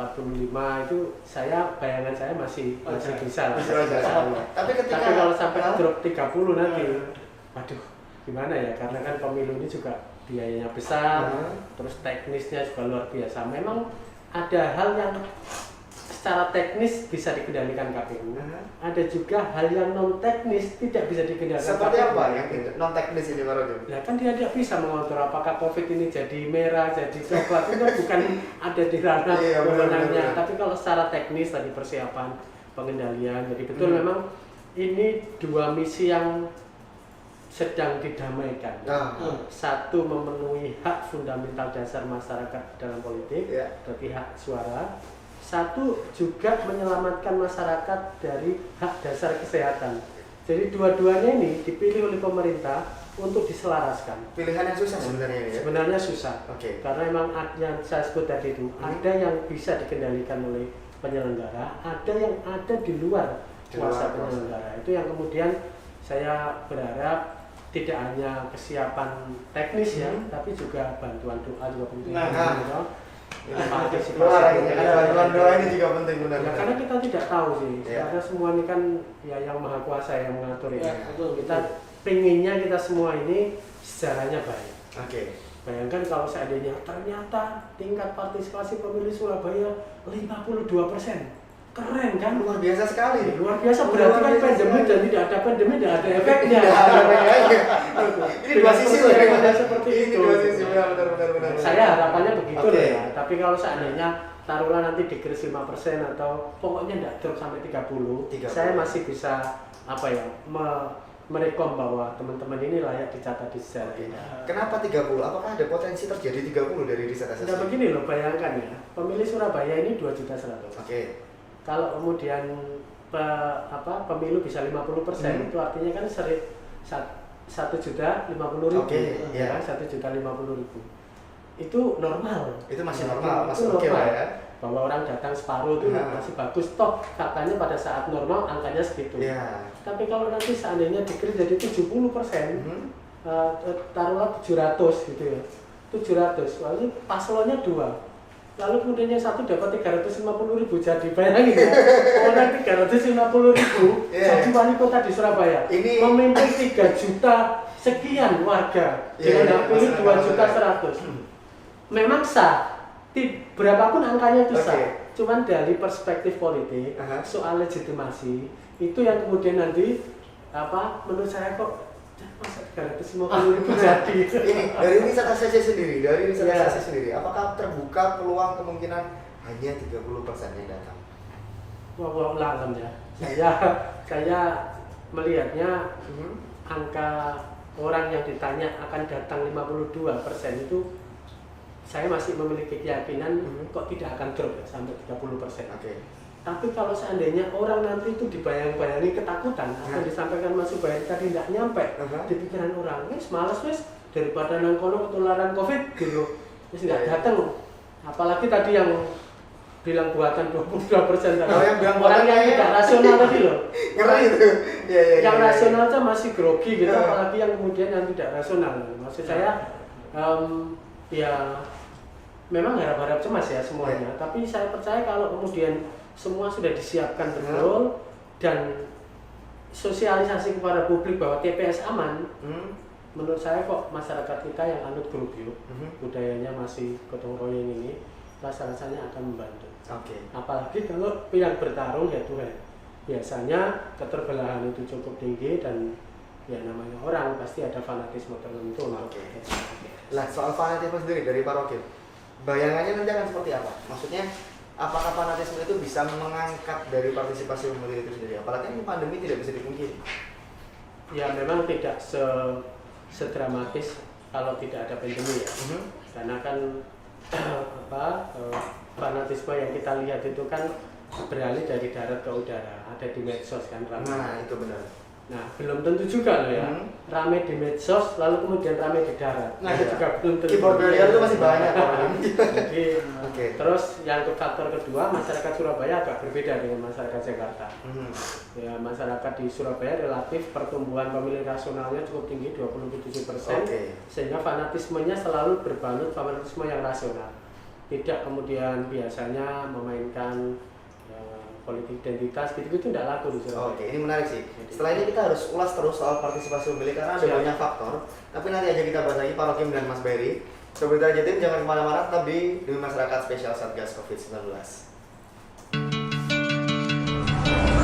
itu bayangan saya masih bisa lah. Tapi kalau sampai drop 30 nanti, aduh gimana ya, karena kan pemilu ini juga biayanya besar, terus teknisnya juga luar biasa. Memang ada hal yang secara teknis bisa dikendalikan KPU, ada juga hal yang non teknis tidak bisa dikendalikan. Seperti KPU. apa yang non teknis ini Pak Rokim? Ya kan dia tidak bisa mengatur apakah COVID ini jadi merah, jadi coklat, itu bukan ada di ranah wewenangnya. Tapi kalau secara teknis tadi persiapan, pengendalian, jadi betul memang ini dua misi yang sedang didamaikan. Satu, memenuhi hak fundamental dasar masyarakat dalam politik, berarti hak suara. Satu, juga menyelamatkan masyarakat dari hak dasar kesehatan. Jadi dua-duanya ini dipilih oleh pemerintah untuk diselaraskan. Pilihan yang susah sebenarnya ini ya? Sebenarnya susah. Karena memang yang saya sebut tadi itu, ada yang bisa dikendalikan oleh penyelenggara, ada yang ada di luar kuasa penyelenggara. Itu yang kemudian saya berharap tidak hanya kesiapan teknis ya, tapi juga bantuan doa juga penting. Bantuan doa ini juga penting benar. Ya, karena kita tidak tahu sih, karena semua ini kan ya yang maha kuasa yang mengatur ya. Kita pengennya kita semua ini sejarahnya baik. Bayangkan kalau seandainya ternyata tingkat partisipasi pemilih Surabaya 52%. Keren kan? Luar biasa sekali. Luar biasa, berarti kan pandemi dan tidak ada pandemi, tidak ada efeknya. Ini dua sisi loh. Seperti ini itu. dua sisi, benar. Saya harapannya begitu ya. Tapi kalau seandainya taruhlah nanti dikris 5% atau pokoknya tidak drop sampai 30, saya masih bisa merekom bahwa teman-teman ini layak dicatat di sejarah ini. Kenapa 30? Apakah ada potensi terjadi 30 dari riset asesmen? Nah begini loh, bayangkan ya, pemilih Surabaya ini 2.100.000. Kalau kemudian pemilu bisa 50%, itu artinya kan 1.050.000, Iya. kan 1.050.000. Itu normal. Itu masih normal, Itu masih oke lah ya. Bahwa orang datang separuh itu masih bagus. Toh katanya pada saat normal angkanya segitu. Iya. Tapi kalau nanti seandainya dikir jadi 70%, taruhlah 700 gitu ya. 700, lalu paslonnya 2. Lalu kemudian yang satu dapat 350.000, jadi bayangin ya, orang 350.000 jadi wali kota di Surabaya, memimpin 3 juta sekian warga dengan hak pilih 2.100.000. Memang sah, berapapun angkanya itu sah. Cuman dari perspektif politik, soal legitimasi itu yang kemudian nanti menurut saya kok masa 350.000 jadi. Ini dari riset ACC sendiri, apakah terbuka peluang kemungkinan hanya 30% yang datang? Wah, alam ya. Saya melihatnya angka orang yang ditanya akan datang 52% itu saya masih memiliki keyakinan kok tidak akan drop ya, sampai 30%. Tapi kalau seandainya orang nanti itu dibayang-bayangi ketakutan, apa yang disampaikan Mas Subayadi tadi tidak nyampe di pikiran orang, malas daripada nang kono ketularan COVID gitu, nggak datang. Apalagi tadi yang bilang buatan 22%, orang yang tidak rasional tadi loh. Ngeri itu. Yang rasional aja masih grogi gitu, apalagi yang kemudian yang tidak rasional. Maksud saya ya memang harap-harap cemas ya semuanya, tapi saya percaya kalau kemudian semua sudah disiapkan betul dan sosialisasi kepada publik bahwa TPS aman, menurut saya kok masyarakat kita yang anut grup yuk, budayanya masih gotong royong ini, rasa-rasanya akan membantu. Apalagi kalau yang bertarung ya Tuhan, biasanya keterbelahan itu cukup tinggi dan ya namanya orang pasti ada fanatisme tertentu. Lah soal fanatisme sendiri dari Pak Rokib, bayangannya nanti akan seperti apa? Maksudnya apakah fanatisme itu bisa mengangkat dari partisipasi pemilih itu sendiri? Apalagi ini pandemi tidak bisa dipungkiri. Ya memang tidak sedramatis kalau tidak ada pandemi ya. Karena kan fanatisme yang kita lihat itu kan beralih dari darat ke udara, ada di medsos kan ramai. Nah itu benar. Nah belum tentu juga loh ya, rame di medsos lalu kemudian rame di darat. Nah itu juga belum tentu. Keyboard warrior itu masih banyak. Jadi terus yang faktor kedua, masyarakat Surabaya agak berbeda dengan masyarakat Jakarta. Ya masyarakat di Surabaya relatif pertumbuhan pemilih rasionalnya cukup tinggi 27%, sehingga fanatismenya selalu berbalut fanatisme yang rasional. Tidak kemudian biasanya memainkan politik identitas gitu-gitu tidak laku di Surabaya. Ini menarik sih. Setelah ini kita harus ulas terus soal partisipasi pemilih karena ada banyak faktor. Tapi nanti aja kita bahas lagi Pak Rokim dan Mas Berry. Sobat Jatim jangan kemana-mana, tetap di Demi Masyarakat Spesial Satgas COVID-19.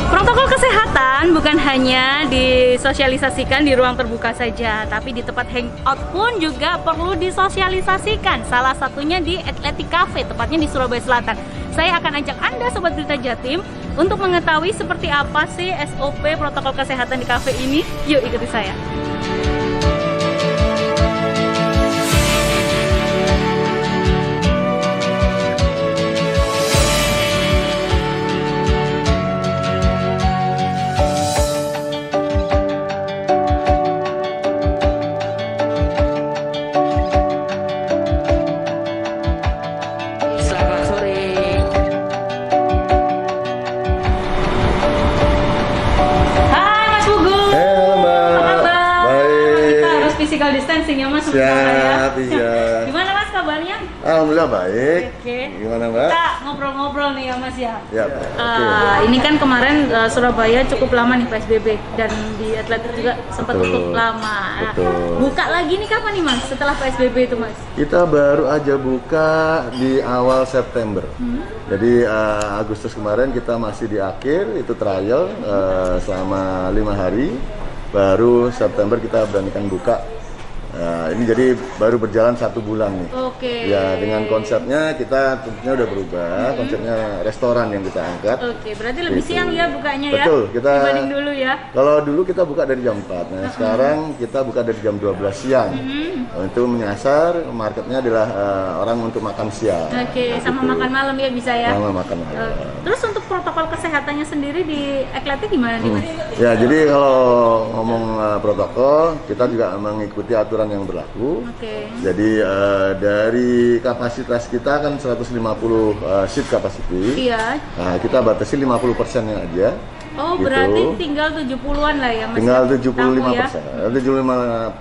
Protokol kesehatan bukan hanya disosialisasikan di ruang terbuka saja, tapi di tempat hangout pun juga perlu disosialisasikan. Salah satunya di Athletic Cafe, tepatnya di Surabaya Selatan. Saya akan ajak Anda Sobat Berita Jatim untuk mengetahui seperti apa sih SOP protokol kesehatan di cafe ini. Yuk ikuti saya. Distancing ya Mas. Siap, iya. Gimana Mas kabarnya? Alhamdulillah baik. Gimana Mbak? Kita ngobrol-ngobrol nih ya Mas ya. Ya. Ini kan kemarin Surabaya cukup lama nih PSBB dan di Atletik juga sempat cukup lama. Buka lagi nih kapan nih Mas setelah PSBB itu Mas? Kita baru aja buka di awal September. Jadi Agustus kemarin kita masih di akhir, itu trial selama 5 hari. Baru September kita beranikan buka Ini jadi baru berjalan 1 bulan nih. Oke. Ya, dengan konsepnya kita tentunya udah berubah, konsepnya restoran yang kita angkat. Oke, berarti lebih Gitu. siang ya bukanya ya? Betul, kita dibanding dulu ya? Kalau dulu kita buka dari jam 4, nah sekarang kita buka dari jam 12 siang. Itu menyasar, marketnya adalah orang untuk makan siang. Oke, sama Gitu. makan malam ya bisa ya? Sama makan malam. Terus untuk protokol kesehatannya sendiri di Ekletik gimana nih Mas? Ya, jadi kalau ngomong protokol, kita juga mengikuti aturan yang berlaku. Oke. Jadi dari kapasitas kita kan 150 seat capacity. Iya. Nah, kita batasi 50%-nya aja. Oh, Gitu. berarti tinggal 70-an lah ya Mas? Tinggal Tamu 75%, ya? 75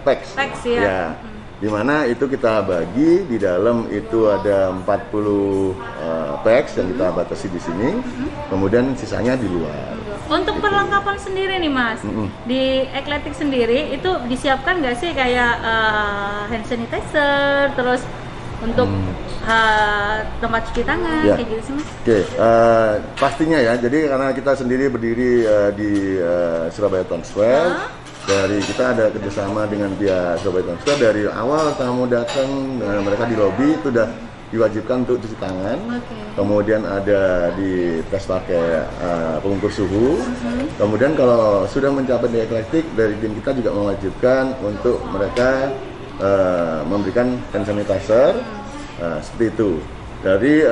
packs. Packs ya. Dimana itu kita bagi di dalam itu ada 40 packs yang kita batasi di sini, kemudian sisanya di luar. Untuk perlengkapan sendiri nih Mas, di Ekletik sendiri itu disiapkan nggak sih kayak hand sanitizer, terus untuk tempat cuci tangan, Ya. kayak gitu sih Mas? Oke, pastinya ya. Jadi karena kita sendiri berdiri di Surabaya Town Square, dari kita ada kerjasama dengan pihak Surabaya Town Square. Dari awal tamu datang, mereka di lobi itu udah diwajibkan untuk cuci tangan. Kemudian ada di tes pakai pengukur suhu. Kemudian kalau sudah mencapai di Ekletik, dari tim kita juga mewajibkan untuk mereka memberikan hand sanitizer. Seperti itu. Dari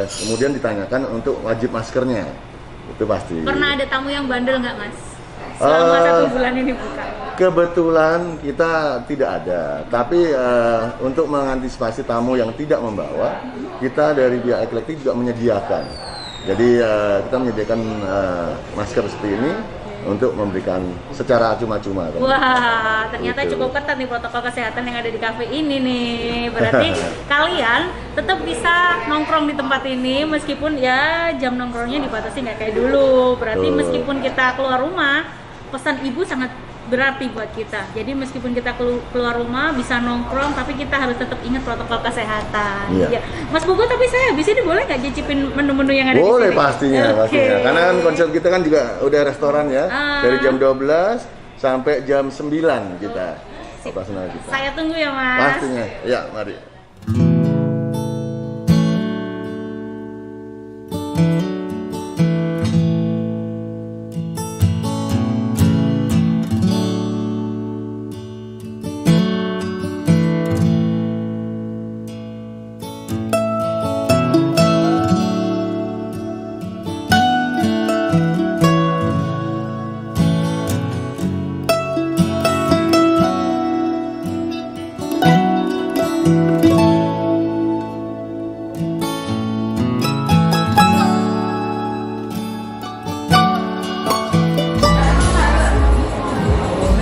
kemudian ditanyakan untuk wajib maskernya, itu pasti. Pernah ada tamu yang bandel nggak Mas? Selama 1 bulan ini buka? Kebetulan kita tidak ada, tapi untuk mengantisipasi tamu yang tidak membawa, kita dari pihak Ekletik juga menyediakan. Jadi kita menyediakan masker seperti ini untuk memberikan secara cuma-cuma. Wah, ternyata Gitu. cukup ketat nih protokol kesehatan yang ada di kafe ini nih. Berarti kalian tetap bisa nongkrong di tempat ini meskipun ya jam nongkrongnya dibatasi nggak kayak dulu. Berarti Betul. meskipun kita keluar rumah, pesan ibu sangat berarti buat kita. Jadi meskipun kita keluar rumah bisa nongkrong, tapi kita harus tetap ingat protokol kesehatan. Iya. Ya. Mas Pugu, tapi saya habis ini boleh nggak cicipin menu-menu yang ada Boleh di sini? pastinya, Oke. pastinya. Karena kan konsep kita kan juga udah restoran ya, dari jam 12 sampai jam 9 kita operasional kita. Saya tunggu ya Mas. Pastinya, ya mari.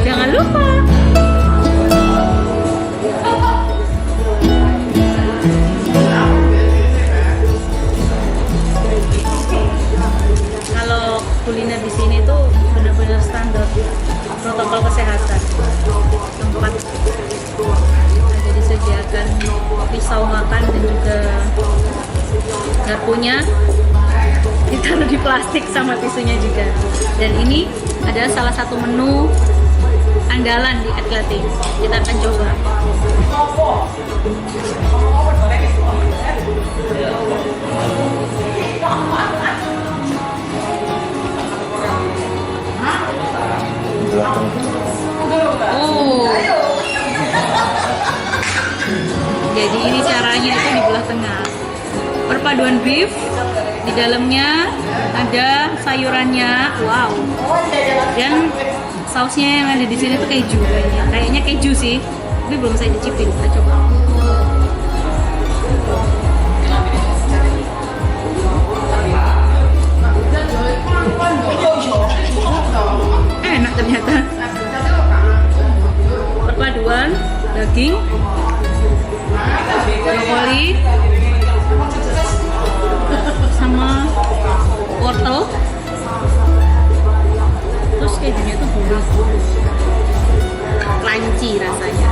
Jangan lupa kalau kuliner di sini tuh benar-benar standar protokol kesehatan. Tempat ada disediakan pisau makan dan juga garpunya ditaruh di plastik sama tisunya juga. Dan ini adalah salah satu menu andalan di Ekletik. Kita akan coba. Oh. Jadi ini caranya itu di belah tengah. Perpaduan beef, di dalamnya ada sayurannya, wow. Dan sausnya yang ada di sini tuh keju kayaknya. Kayaknya keju sih, tapi belum saya cicipin. Kita coba. Enak ternyata. Perpaduan daging, brokoli, sama wortel, terus kejunya tuh gurih, crunchy rasanya.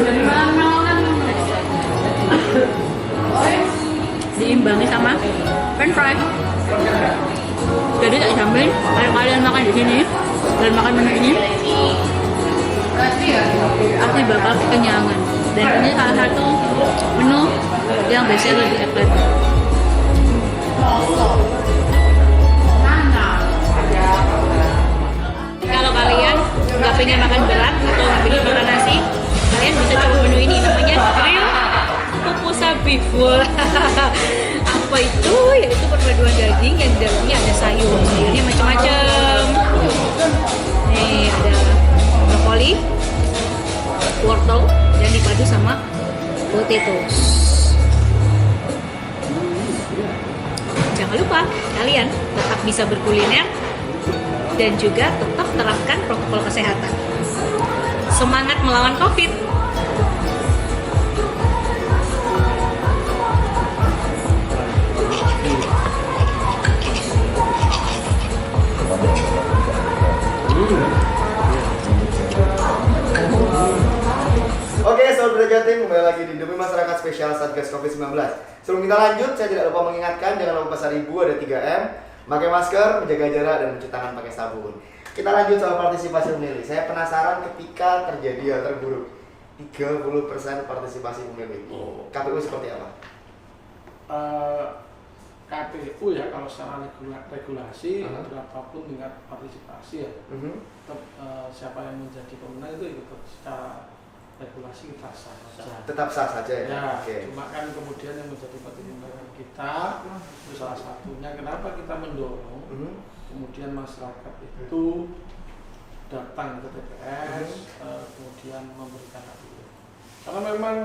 Dari malam kan diimbangi sama french fries. Jadi tak jamin kalau kalian makan di sini dan makan menu ini pasti bakal kekenyangan. Dan ini salah satu menu yang biasanya lebih enak. Kalau kalian nggak pengen makan berat atau nggak pengen makan nasi, kalian bisa coba menu ini, namanya grill pupusa beef. Apa itu? Yaitu perpaduan daging yang di dalamnya ada sayur. Sayurnya macam-macam. Nih ada brokoli, wortel, dan dipadu sama potatoes. Jangan lupa kalian tetap bisa berkuliner dan juga tetap terapkan protokol kesehatan. Semangat melawan COVID! Oke, Sobat Berita Jatim, kembali lagi di Demi Masyarakat Spesial Satgas COVID-19. Sebelum kita lanjut, saya tidak lupa mengingatkan jangan lupa pesan ibu ada 3M, pakai masker, menjaga jarak, dan mencuci tangan pakai sabun. Kita lanjut soal partisipasi pemilih. Saya penasaran ketika terjadi hal terburuk, 30% partisipasi pemilih. KPU seperti apa? KPU ya kalau secara regulasi berapapun tingkat partisipasi ya, tetap siapa yang menjadi pemenang itu ikut secara regulasi kita sah saja. Tetap sah saja ya? Ya, Oke. cuma kan kemudian yang menjadi pertimbangan kita itu salah satunya kenapa kita mendorong kemudian masyarakat itu datang ke TPS, kemudian memberikan hak pilih. Karena memang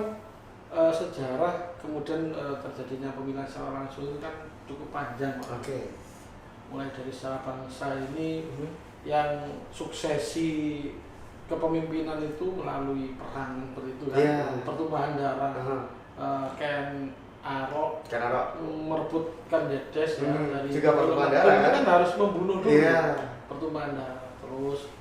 sejarah kemudian terjadinya pemilihan secara langsung itu kan cukup panjang. Oke. Mulai dari secara bangsa ini yang suksesi kepemimpinan itu melalui perang seperti itu kan, pertumpahan darah, Ken Arok merebutkan Dedes ya, dari juga pertumpahan darah kan harus membunuh dulu, pertumpahan darah, terus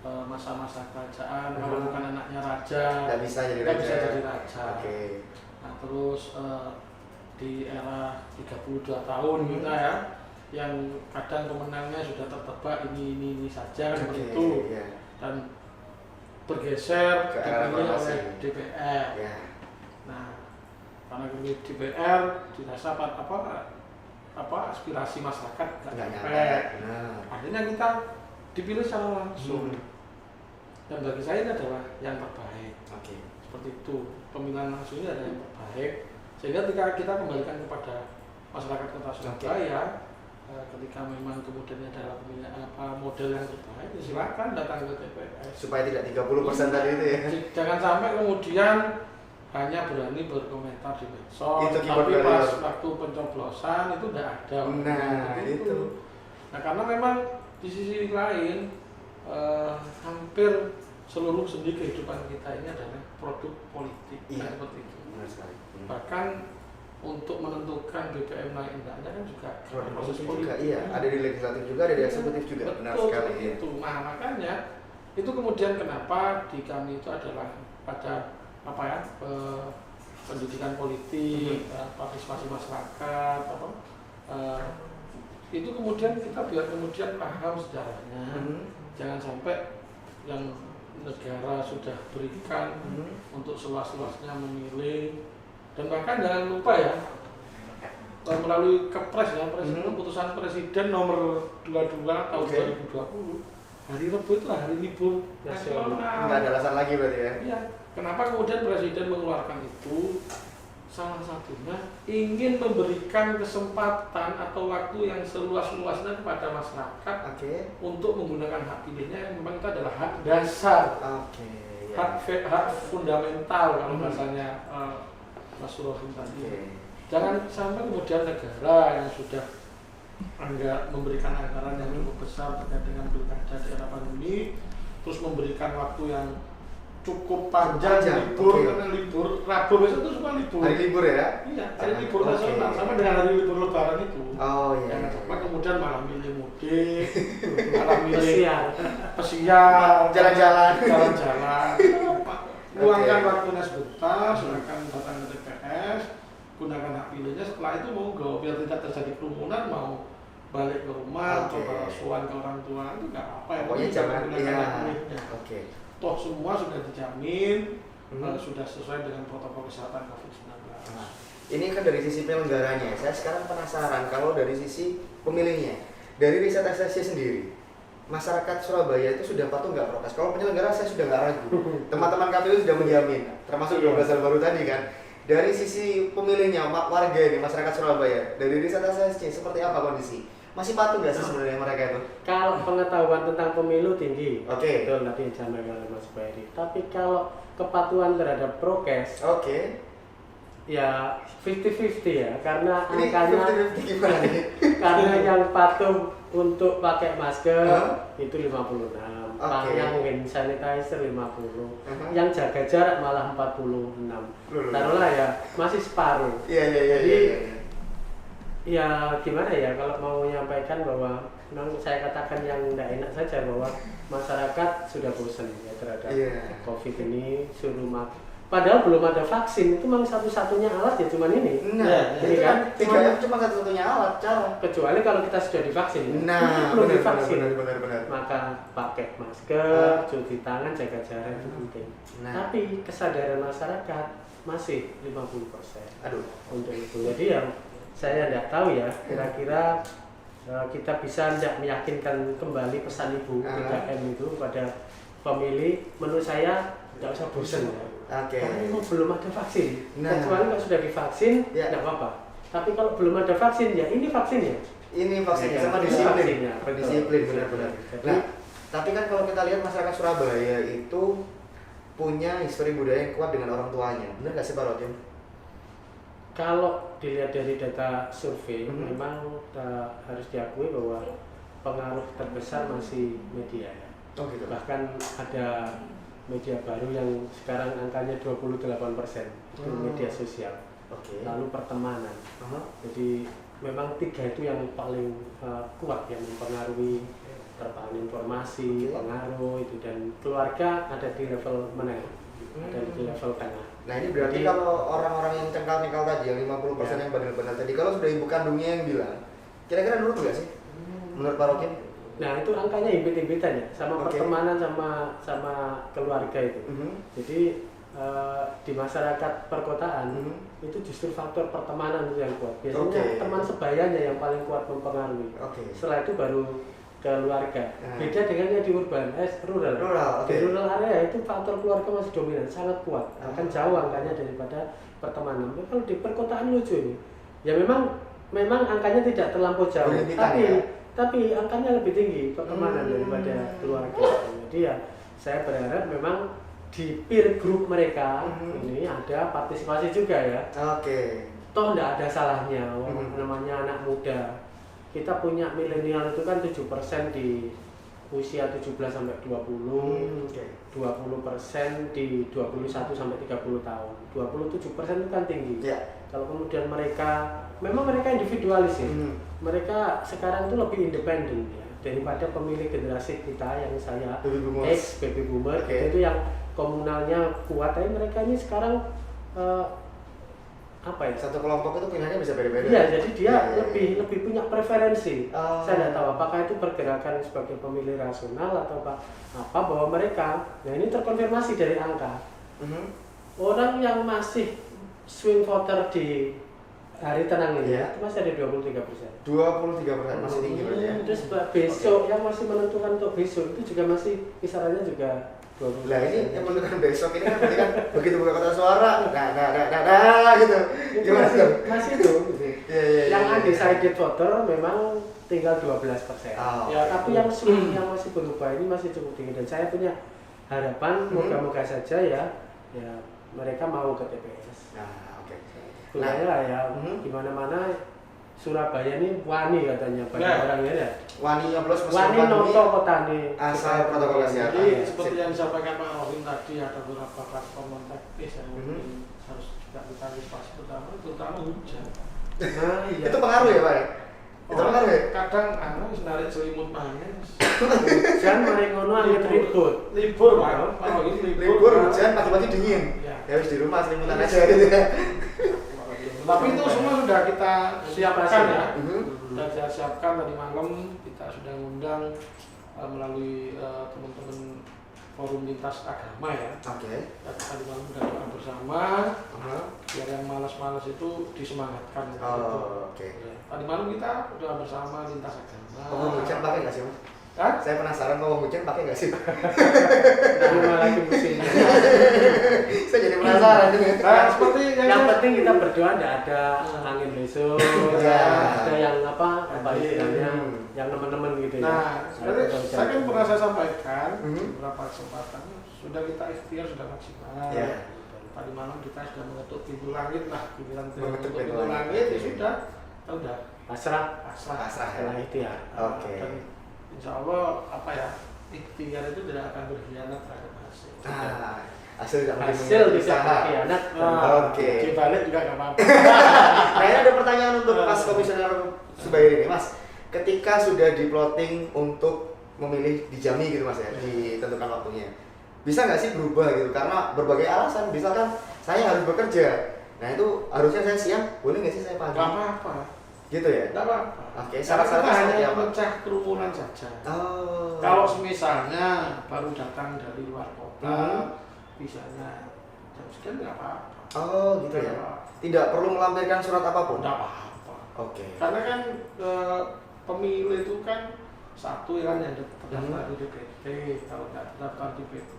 masa-masa kerajaan kalau bukan anaknya raja nggak bisa jadi raja. Okay. Nah terus di era 32 tahun kita ya, yang kadang pemenangnya sudah tertebak ini saja seperti itu, dan bergeser dipilih oleh DPR. Nah, karena kemudian DPR dirasa apa aspirasi masyarakat nggak nyampe. Akhirnya kita dipilih secara langsung. Dan bagi saya ini adalah yang terbaik. Seperti itu, pemilihan langsung ini adalah yang terbaik. Sehingga ketika kita kembalikan kepada masyarakat Kota Surabaya, ketika memang kemudian adalah model yang terbaik, silakan datang ke TPS supaya tidak 30% tadi itu ya. Jangan sampai kemudian hanya berani berkomentar di medsos, tapi pas waktu pencoblosan itu tidak ada. Nah itu. Nah karena memang di sisi lain hampir seluruh sendi kehidupan kita ini adalah produk politik, seperti itu. Bahkan untuk menentukan BBM naik enggaknya kan juga proses politik. Iya, ada di legislatif juga, ada di eksekutif juga. Benar sekali itu. Nah, makanya itu kemudian kenapa di kami itu adalah pada pendidikan politik, partisipasi masyarakat, itu kemudian kita biar kemudian paham sejarahnya. Jangan sampai yang negara sudah berikan untuk seluas-luasnya memilih. Dan bahkan jangan lupa ya, melalui Kepres ya, keputusan Presiden nomor 22 tahun 2020, hari Rabu itu hari libur nasional. Nggak ada alasan lagi berarti ya? Iya. Kenapa kemudian Presiden mengeluarkan itu? Salah satunya ingin memberikan kesempatan atau waktu yang seluas-luasnya kepada masyarakat untuk menggunakan hak pilihnya yang memang itu adalah hak dasar, hak fundamental kalau bahasanya Mas Surahim tadi. Jangan sampai kemudian negara yang sudah memberikan anggaran yang cukup besar terkait dengan pilkada di era pandemi, terus memberikan waktu yang cukup panjang libur, karena libur Rabu besok itu semua libur. Hari libur ya? Iya, hari libur nasional sama dengan hari libur Lebaran itu. Oh iya. Jangan sampai kemudian malah milih mudik, malah milih pesiar, jalan-jalan. luangkan waktunya sebentar, silakan datang ke TPS, gunakan hak pilihnya. Setelah itu monggo, biar tidak terjadi kerumunan, mau balik ke rumah atau sowan ke orang tua itu nggak apa-apa ya. Pokoknya jangan gunakan hak pilihnya. Oke. Toh semua sudah dijamin, sudah sesuai dengan protokol kesehatan COVID-19. Nah, ini kan dari sisi penyelenggaranya. Saya sekarang penasaran kalau dari sisi pemilihnya, dari riset SSC sendiri, masyarakat Surabaya itu sudah patuh nggak prokes? Kalau penyelenggara saya sudah nggak ragu. Teman-teman KPU sudah menjamin, termasuk 12 hal baru tadi kan. Dari sisi pemilihnya, warga ini, masyarakat Surabaya, dari riset SSC seperti apa kondisi? Masih patuh nggak sih sebenarnya mereka itu? Kalau pengetahuan tentang pemilu tinggi, Oke. betul tadi disampaikan oleh Mas Bayri. Tapi kalau kepatuhan terhadap prokes, ya 50-50 ya, karena ini angkanya 50-50 gimana nih? karena yang patuh untuk pakai masker itu 56, yang hand sanitizer 50, yang jaga jarak malah 46. Taruhlah ya masih separuh. Jadi ya gimana ya kalau mau menyampaikan bahwa memang saya katakan yang tidak enak saja bahwa masyarakat sudah bosan ya terhadap COVID ini, suruh padahal belum ada vaksin, itu memang satu-satunya alat ya cuman ini. Ini kan 3M cuma satu-satunya alat cara. Kecuali kalau kita sudah divaksin. Belum divaksin. Benar. Maka pakai masker, cuci tangan, jaga jarak itu penting. Tapi kesadaran masyarakat masih 50%. Aduh. Untuk itu. Jadi yang saya tidak tahu ya, kira-kira kita bisa tidak meyakinkan kembali pesan Ibu 3M itu pada pemilih. Menurut saya tidak usah bosan ya. Karena belum ada vaksin. Kecuali kalau sudah divaksin, tidak apa-apa. Tapi kalau belum ada vaksin, ya ini vaksinnya. Ini vaksinnya sama disiplin. Disiplin benar-benar. Nah, tapi kan kalau kita lihat masyarakat Surabaya itu punya histori budaya yang kuat dengan orang tuanya. Benar nggak sih Pak Rotin? Kalau dilihat dari data survei, memang harus diakui bahwa pengaruh terbesar masih media. Gitu. Bahkan ada media baru yang sekarang angkanya 28%, itu media sosial. Lalu pertemanan. Jadi memang 3 itu yang paling kuat yang mempengaruhi terpahan informasi, pengaruh itu, dan keluarga ada di level mana? Ada di level tengah. Nah ini berarti kalau orang-orang yang cengkal-cengkal tadi, yang 50% yang benar-benar tadi, kalau sudah ibu kandungnya yang bilang, kira-kira nurut nggak sih? Menurut Pak Rokin? Nah itu angkanya himpit-himpitan ya, sama pertemanan sama keluarga itu. Jadi di masyarakat perkotaan itu justru faktor pertemanan itu yang kuat. Biasanya teman sebayanya yang paling kuat mempengaruhi. Setelah itu baru keluarga. Beda dengan yang di urban, rural. Di rural area itu faktor keluarga masih dominan, sangat kuat. Akan jauh angkanya daripada pertemanan. Kalau di perkotaan lucu ini, ya memang angkanya tidak terlampau jauh, tapi angkanya lebih tinggi pertemanan daripada keluarga. Jadi ya saya berharap memang di peer group mereka ini ada partisipasi juga ya. Toh tidak ada salahnya, namanya anak muda. Kita punya milenial itu kan 7% di usia 17 sampai 20, 20% di 21 sampai 30 tahun. 27% itu kan tinggi. Kalau kemudian mereka individualis ya. Mereka sekarang itu lebih independen ya daripada pemilih generasi kita yang saya baby boomer itu yang komunalnya kuat. Tapi mereka ini sekarang satu kelompok itu pilihannya bisa beda-beda. Iya, jadi dia lebih punya preferensi. Saya tidak tahu apakah itu pergerakan sebagai pemilih rasional atau apa bahwa mereka, nah ini terkonfirmasi dari angka. Orang yang masih swing voter di hari tenang ini itu masih ada 23%. 23% masih tinggi berarti ya. Terus besok yang masih menentukan untuk besok itu juga masih kisarannya juga 20%. Nah ini yang menentukan besok ini kan berarti kan begitu buka kotak suara, gitu. Gimana tuh? Masih itu. Yang undecided voter memang tinggal 12%. Tapi yang swing yang masih berubah ini masih cukup tinggi, dan saya punya harapan moga-moga saja ya mereka mau ke TPS. Gunanya lah ya, dimana-mana Surabaya ini wani katanya banyak orangnya ya. Wani nyoblos wani noto kota nih. Asal protokol kesehatan. Jadi seperti yang disampaikan Pak Alvin tadi, ada beberapa platform teknis yang mungkin harus juga kita antisipasi, terutama hujan. Itu pengaruh ya Pak? Ditekan ya? Kadang narik selimut maneh. Hujan mari ngono angin ribut. Libur Pak. Kalau ini Libur, hujan, pagi-pagi dingin. Ya. Ya wis di rumah selimutan aja gitu ya. Tapi itu semua sudah kita siapkan ya. Mhm. Sudah siapkan tadi malam, kita sudah ngundang melalui teman-teman forum lintas agama ya. Oke. Tadi malam sudah doa bersama, biar yang malas-malas itu disemangatkan. Oke. Ya. Tadi malam kita doa bersama lintas agama. Ngomong hujan pakai nggak sih, Mas? Hah? Saya penasaran ngomong hujan pakai nggak sih? Rumah lagi musimnya. Saya jadi penasaran nih. Nah, seperti Yang penting kita berdoa tidak ada angin besok, Ya. ada yang apa istilahnya, yang teman-teman gitu ya. Nah, sebenarnya saya kan pernah saya sampaikan Mhm. beberapa kesempatan sudah kita ikhtiar sudah maksimal. Ya. Tadi malam kita sudah mengetuk pintu langit lah, giliran Mengetuk pintu pintu langit ya langit. sudah, kita udah Pasrah pasrah. Pasrah ya. setelah itu ya. Oke. Dan insya Allah apa ya, ikhtiar itu tidak akan berkhianat terhadap hasil. Hasil tidak mungkin Hasil mengkhianati bisa usaha. berkhianat. Oke. Dibalik juga nggak apa-apa. Nah, ini ada pertanyaan untuk Mas Komisioner Subairi ini, Mas. Ketika sudah di-plotting untuk memilih di Jambi gitu Mas ya, ditentukan waktunya. Bisa nggak sih berubah gitu? Karena berbagai alasan, misalkan saya harus bekerja. Nah, itu harusnya saya siang, boleh nggak sih saya pagi? Nggak apa-apa. Gitu ya? Nggak apa-apa. Oke, Karena syarat-syaratnya kita seperti hanya apa? memecah kerumunan saja. Oh. Kalau misalnya baru datang dari luar kota, Mhm. bisanya jam sekian nggak apa-apa. Oh, gitu ya. Nggak apa-apa. Tidak perlu melampirkan surat apapun. Nggak apa-apa. Oke. Karena kan pemilu itu kan satu ya kan yang terdaftar di DPT, kalau nggak terdaftar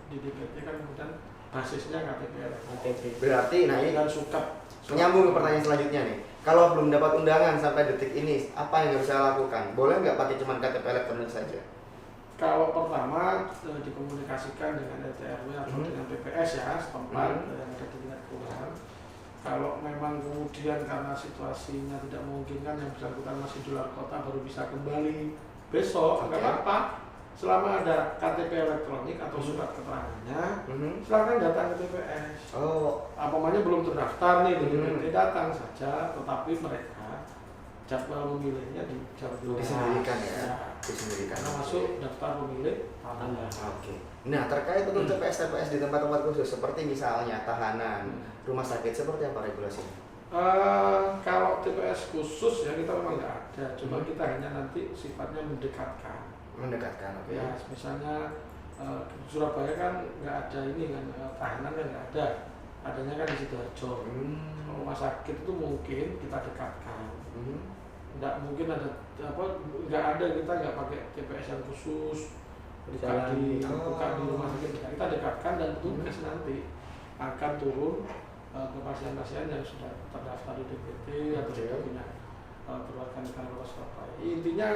di DPT kan kemudian basisnya KTP elektronik. Berarti, nah ini Dan sukat. menyambung ke pertanyaan selanjutnya nih. Kalau belum dapat undangan sampai detik ini, apa yang harus saya lakukan? Boleh nggak pakai cuma KTP elektronik saja? Kalau pertama dikomunikasikan dengan RT RW atau Mhm. dengan PPS ya setempat Mhm. yang ada di tingkat kelurahan. Kalau memang kemudian karena situasinya tidak memungkinkan yang bersangkutan masih di luar kota baru bisa kembali besok, nggak Oke. apa-apa. Selama ada KTP elektronik atau surat keterangannya, silakan datang ke TPS. Oh, Apamanya belum terdaftar nih di Mhm. DPT, datang saja, tetapi mereka jadwal memilihnya di Jawa Timur. disendirikan ya. Disendirikan. Karena masuk daftar pemilih tambah. Oke. Nah, terkait untuk TPS-TPS di tempat-tempat khusus seperti misalnya tahanan, rumah sakit, seperti apa regulasinya? Kalau TPS khusus ya kita memang nggak ada, cuma kita hanya nanti sifatnya mendekatkan. Mendekatkan, oke. Ya, misalnya di Surabaya kan nggak ada ini kan, tahanan kan nggak ada, adanya kan di Sidoarjo. Kalau rumah sakit itu mungkin kita dekatkan. Nggak mungkin ada nggak ada, kita nggak pakai TPS yang khusus buka di rumah sakit. Kita dekatkan dan tugas nanti akan turun ke pasien-pasien yang sudah terdaftar di DPT atau sudah punya perwakilan negara kota Surabaya. Intinya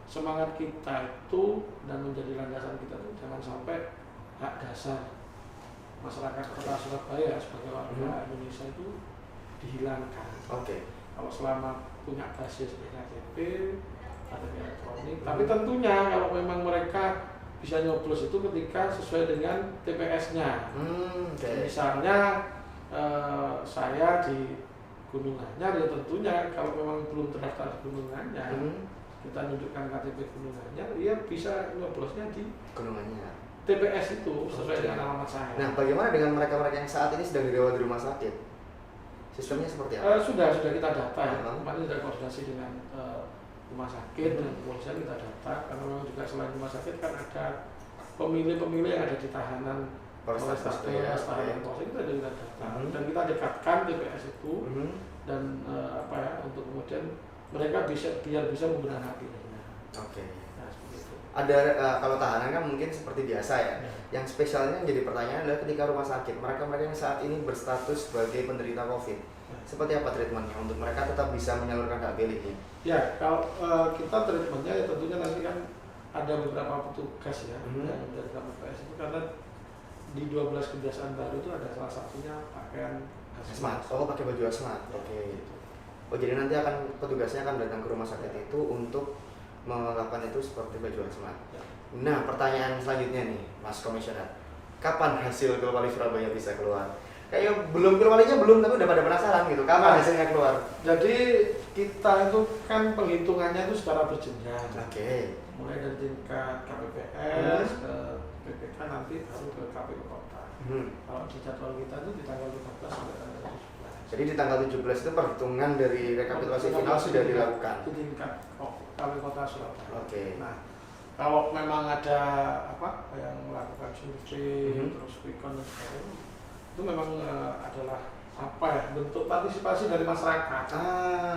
semangat kita itu dan menjadi landasan kita itu jangan sampai hak dasar masyarakat kota Surabaya sebagai warga Indonesia itu dihilangkan. Oke. Kalau selama punya basis KTP elektronik, tapi tentunya kalau memang mereka bisa nyoblos itu ketika sesuai dengan TPS-nya. Misalnya saya di Gunung Anyar, ya tentunya kalau memang belum terdaftar di Gunung Anyar, kita nunjukkan KTP Gunung Anyar, dia bisa nyoblosnya di Gunung Anyar. TPS itu sesuai dengan alamat saya. Nah, bagaimana dengan mereka-mereka yang saat ini sedang dirawat di rumah sakit? Sistemnya seperti apa? Sudah kita data ya. Kemarin sudah koordinasi dengan rumah sakit dan kepolisian, kita data karena memang juga selain rumah sakit kan ada pemilih-pemilih yang ada di tahanan Polrestabes, tahanan Polsek, kita juga data dan kita dekatkan TPS itu dan untuk kemudian mereka biar bisa menggunakan hak pilihnya. Oke. Nah, seperti itu. Ada kalau tahanan kan mungkin seperti biasa ya. Yang spesialnya yang jadi pertanyaan adalah ketika rumah sakit, mereka yang saat ini berstatus sebagai penderita COVID, seperti apa treatmentnya untuk mereka tetap bisa menyalurkan hak pilihnya? Ya, kalau kita treatmentnya ya tentunya nanti kan ada beberapa petugas ya yang dari KPPS itu, karena di 12 kebiasaan baru itu ada salah satunya pakaian Hazmat. Oh, pakai baju hazmat. Oke. Oh, jadi nanti akan petugasnya akan datang ke rumah sakit itu untuk melakukan itu seperti baju hazmat. Nah, pertanyaan selanjutnya nih, Mas Komisioner. Kapan hasil Pilwali Surabaya bisa keluar? kayak belum pilwalinya belum, tapi udah pada penasaran gitu. Kapan hasilnya keluar? Jadi kita itu kan penghitungannya itu secara berjenjang. Oke. Mulai dari tingkat KPPS ke PPK nanti baru ke KPU Kota. Kalau di jadwal kita itu di tanggal 15 sampai tanggal 17. Jadi di tanggal 17 itu perhitungan dari rekapitulasi final sudah dilakukan. Di tingkat KPU Kota Surabaya. Oke. Nah, kalau memang ada apa yang melakukan survei terus quick-count dan sebagainya, itu memang adalah apa ya, bentuk partisipasi dari masyarakat.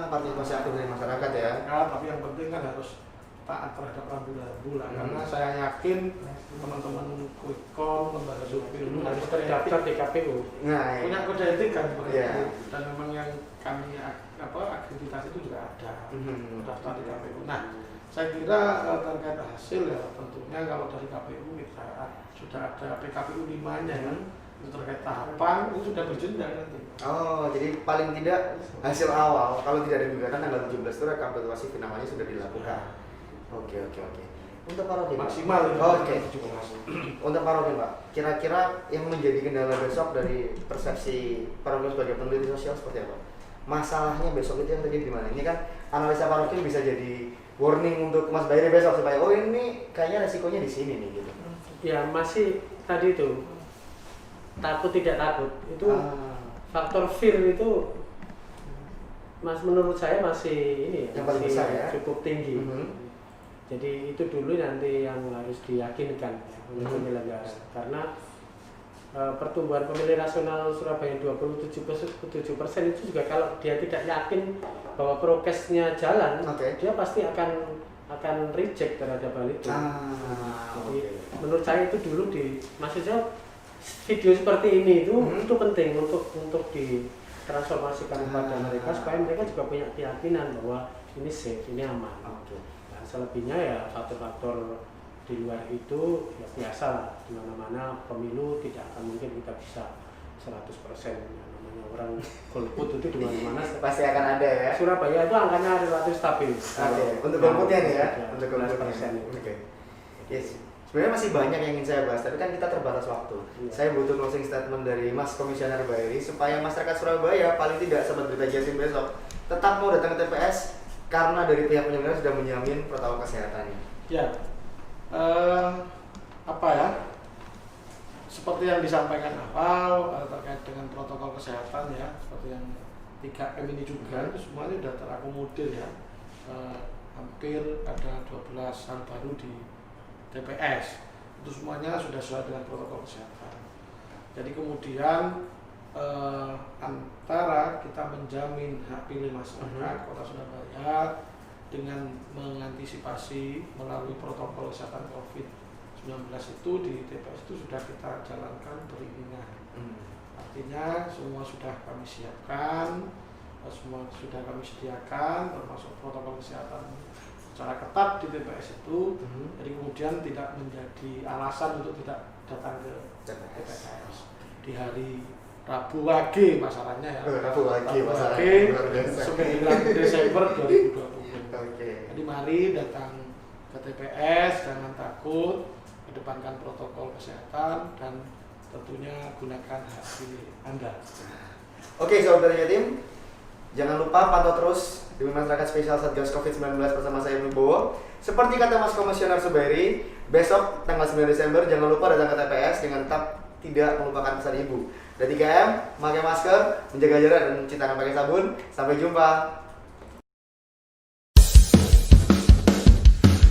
Partisipasi aktif dari masyarakat ya. Tapi yang penting kan harus taat terhadap rambu-rambu lah, karena saya yakin teman-teman quick-count, lembaga survei harus terdaftar di KPU. Nah, punya kode etik kan seperti itu. Dan memang yang kami akreditasi itu juga ada terdaftar di KPU. Nah, saya kira terkait hasil ya tentunya kalau dari KPU kita sudah ada PKPU 5-nya kan. Itu terkait tahapan itu sudah berjenjang nanti. Oh, jadi paling tidak hasil awal kalau tidak ada gugatan tanggal 17 itu rekapitulasi finalnya sudah dilakukan. Oke. Untuk Pak Rodin maksimal. Oke. Untuk Pak Rodin, Pak, kira-kira yang menjadi kendala besok dari persepsi Pak Rodin sebagai peneliti sosial seperti apa? Masalahnya besok itu yang terjadi di mana? Ini kan analisa Pak Rodin bisa jadi warning untuk Mas Bayri besok supaya oh ini kayaknya resikonya di sini nih gitu. Ya masih tadi itu takut tidak takut itu faktor fear itu Mas menurut saya masih ini yang paling besar ya, cukup tinggi. Jadi itu dulu nanti yang harus diyakinkan oleh penyelenggara karena pertumbuhan pemilih rasional Surabaya 27% itu juga kalau dia tidak yakin bahwa prokesnya jalan, dia pasti akan reject terhadap hal itu. Jadi menurut saya itu dulu maksudnya video seperti ini itu penting untuk ditransformasikan kepada mereka supaya mereka juga punya keyakinan bahwa ini safe, ini aman. Nah, selebihnya ya faktor-faktor di luar itu ya biasa lah, di mana-mana pemilu tidak akan mungkin kita bisa 100%. Namanya orang golput itu di mana-mana pasti akan ada ya. Surabaya itu angkanya relatif stabil. Untuk golputnya nih ya, untuk golputnya. Oke. Yes. Sebenarnya masih banyak yang ingin saya bahas, tapi kan kita terbatas waktu. Saya butuh closing statement dari Mas Komisioner Bayri supaya masyarakat Surabaya paling tidak Sobat Berita Jatim besok tetap mau datang ke TPS karena dari pihak penyelenggara sudah menjamin protokol kesehatannya. Ya, seperti yang disampaikan awal terkait dengan protokol kesehatan ya, seperti yang 3M ini juga itu semuanya sudah terakomodir ya. Hampir ada 12 hal baru di TPS, itu semuanya sudah sesuai dengan protokol kesehatan. Jadi kemudian antara kita menjamin hak pilih masyarakat Kota Surabaya dengan mengantisipasi melalui protokol kesehatan COVID-19 itu di TPS itu sudah kita jalankan beriringan. Artinya semua sudah kami siapkan, semua sudah kami sediakan, termasuk protokol kesehatan secara ketat di TPS itu. Jadi kemudian tidak menjadi alasan untuk tidak datang ke TPS di hari Rabu Wage masalahnya ya. Rabu Wage masalahnya 9 Desember 2020. Jadi mari datang ke TPS, jangan takut, kedepankan protokol kesehatan dan tentunya gunakan hak pilih Anda. Oke, Sobat Berita Jatim, jangan lupa pantau terus Demi Masyarakat Spesial Satgas COVID-19 bersama saya Wibowo. Seperti kata Mas Komisioner Subairi, besok tanggal 9 Desember jangan lupa datang ke TPS dengan tetap tidak melupakan pesan ibu. Dan 3M, memakai masker, menjaga jarak dan mencuci tangan pakai sabun. Sampai jumpa.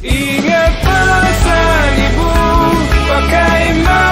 Ingat pesan ibu, pakai masker.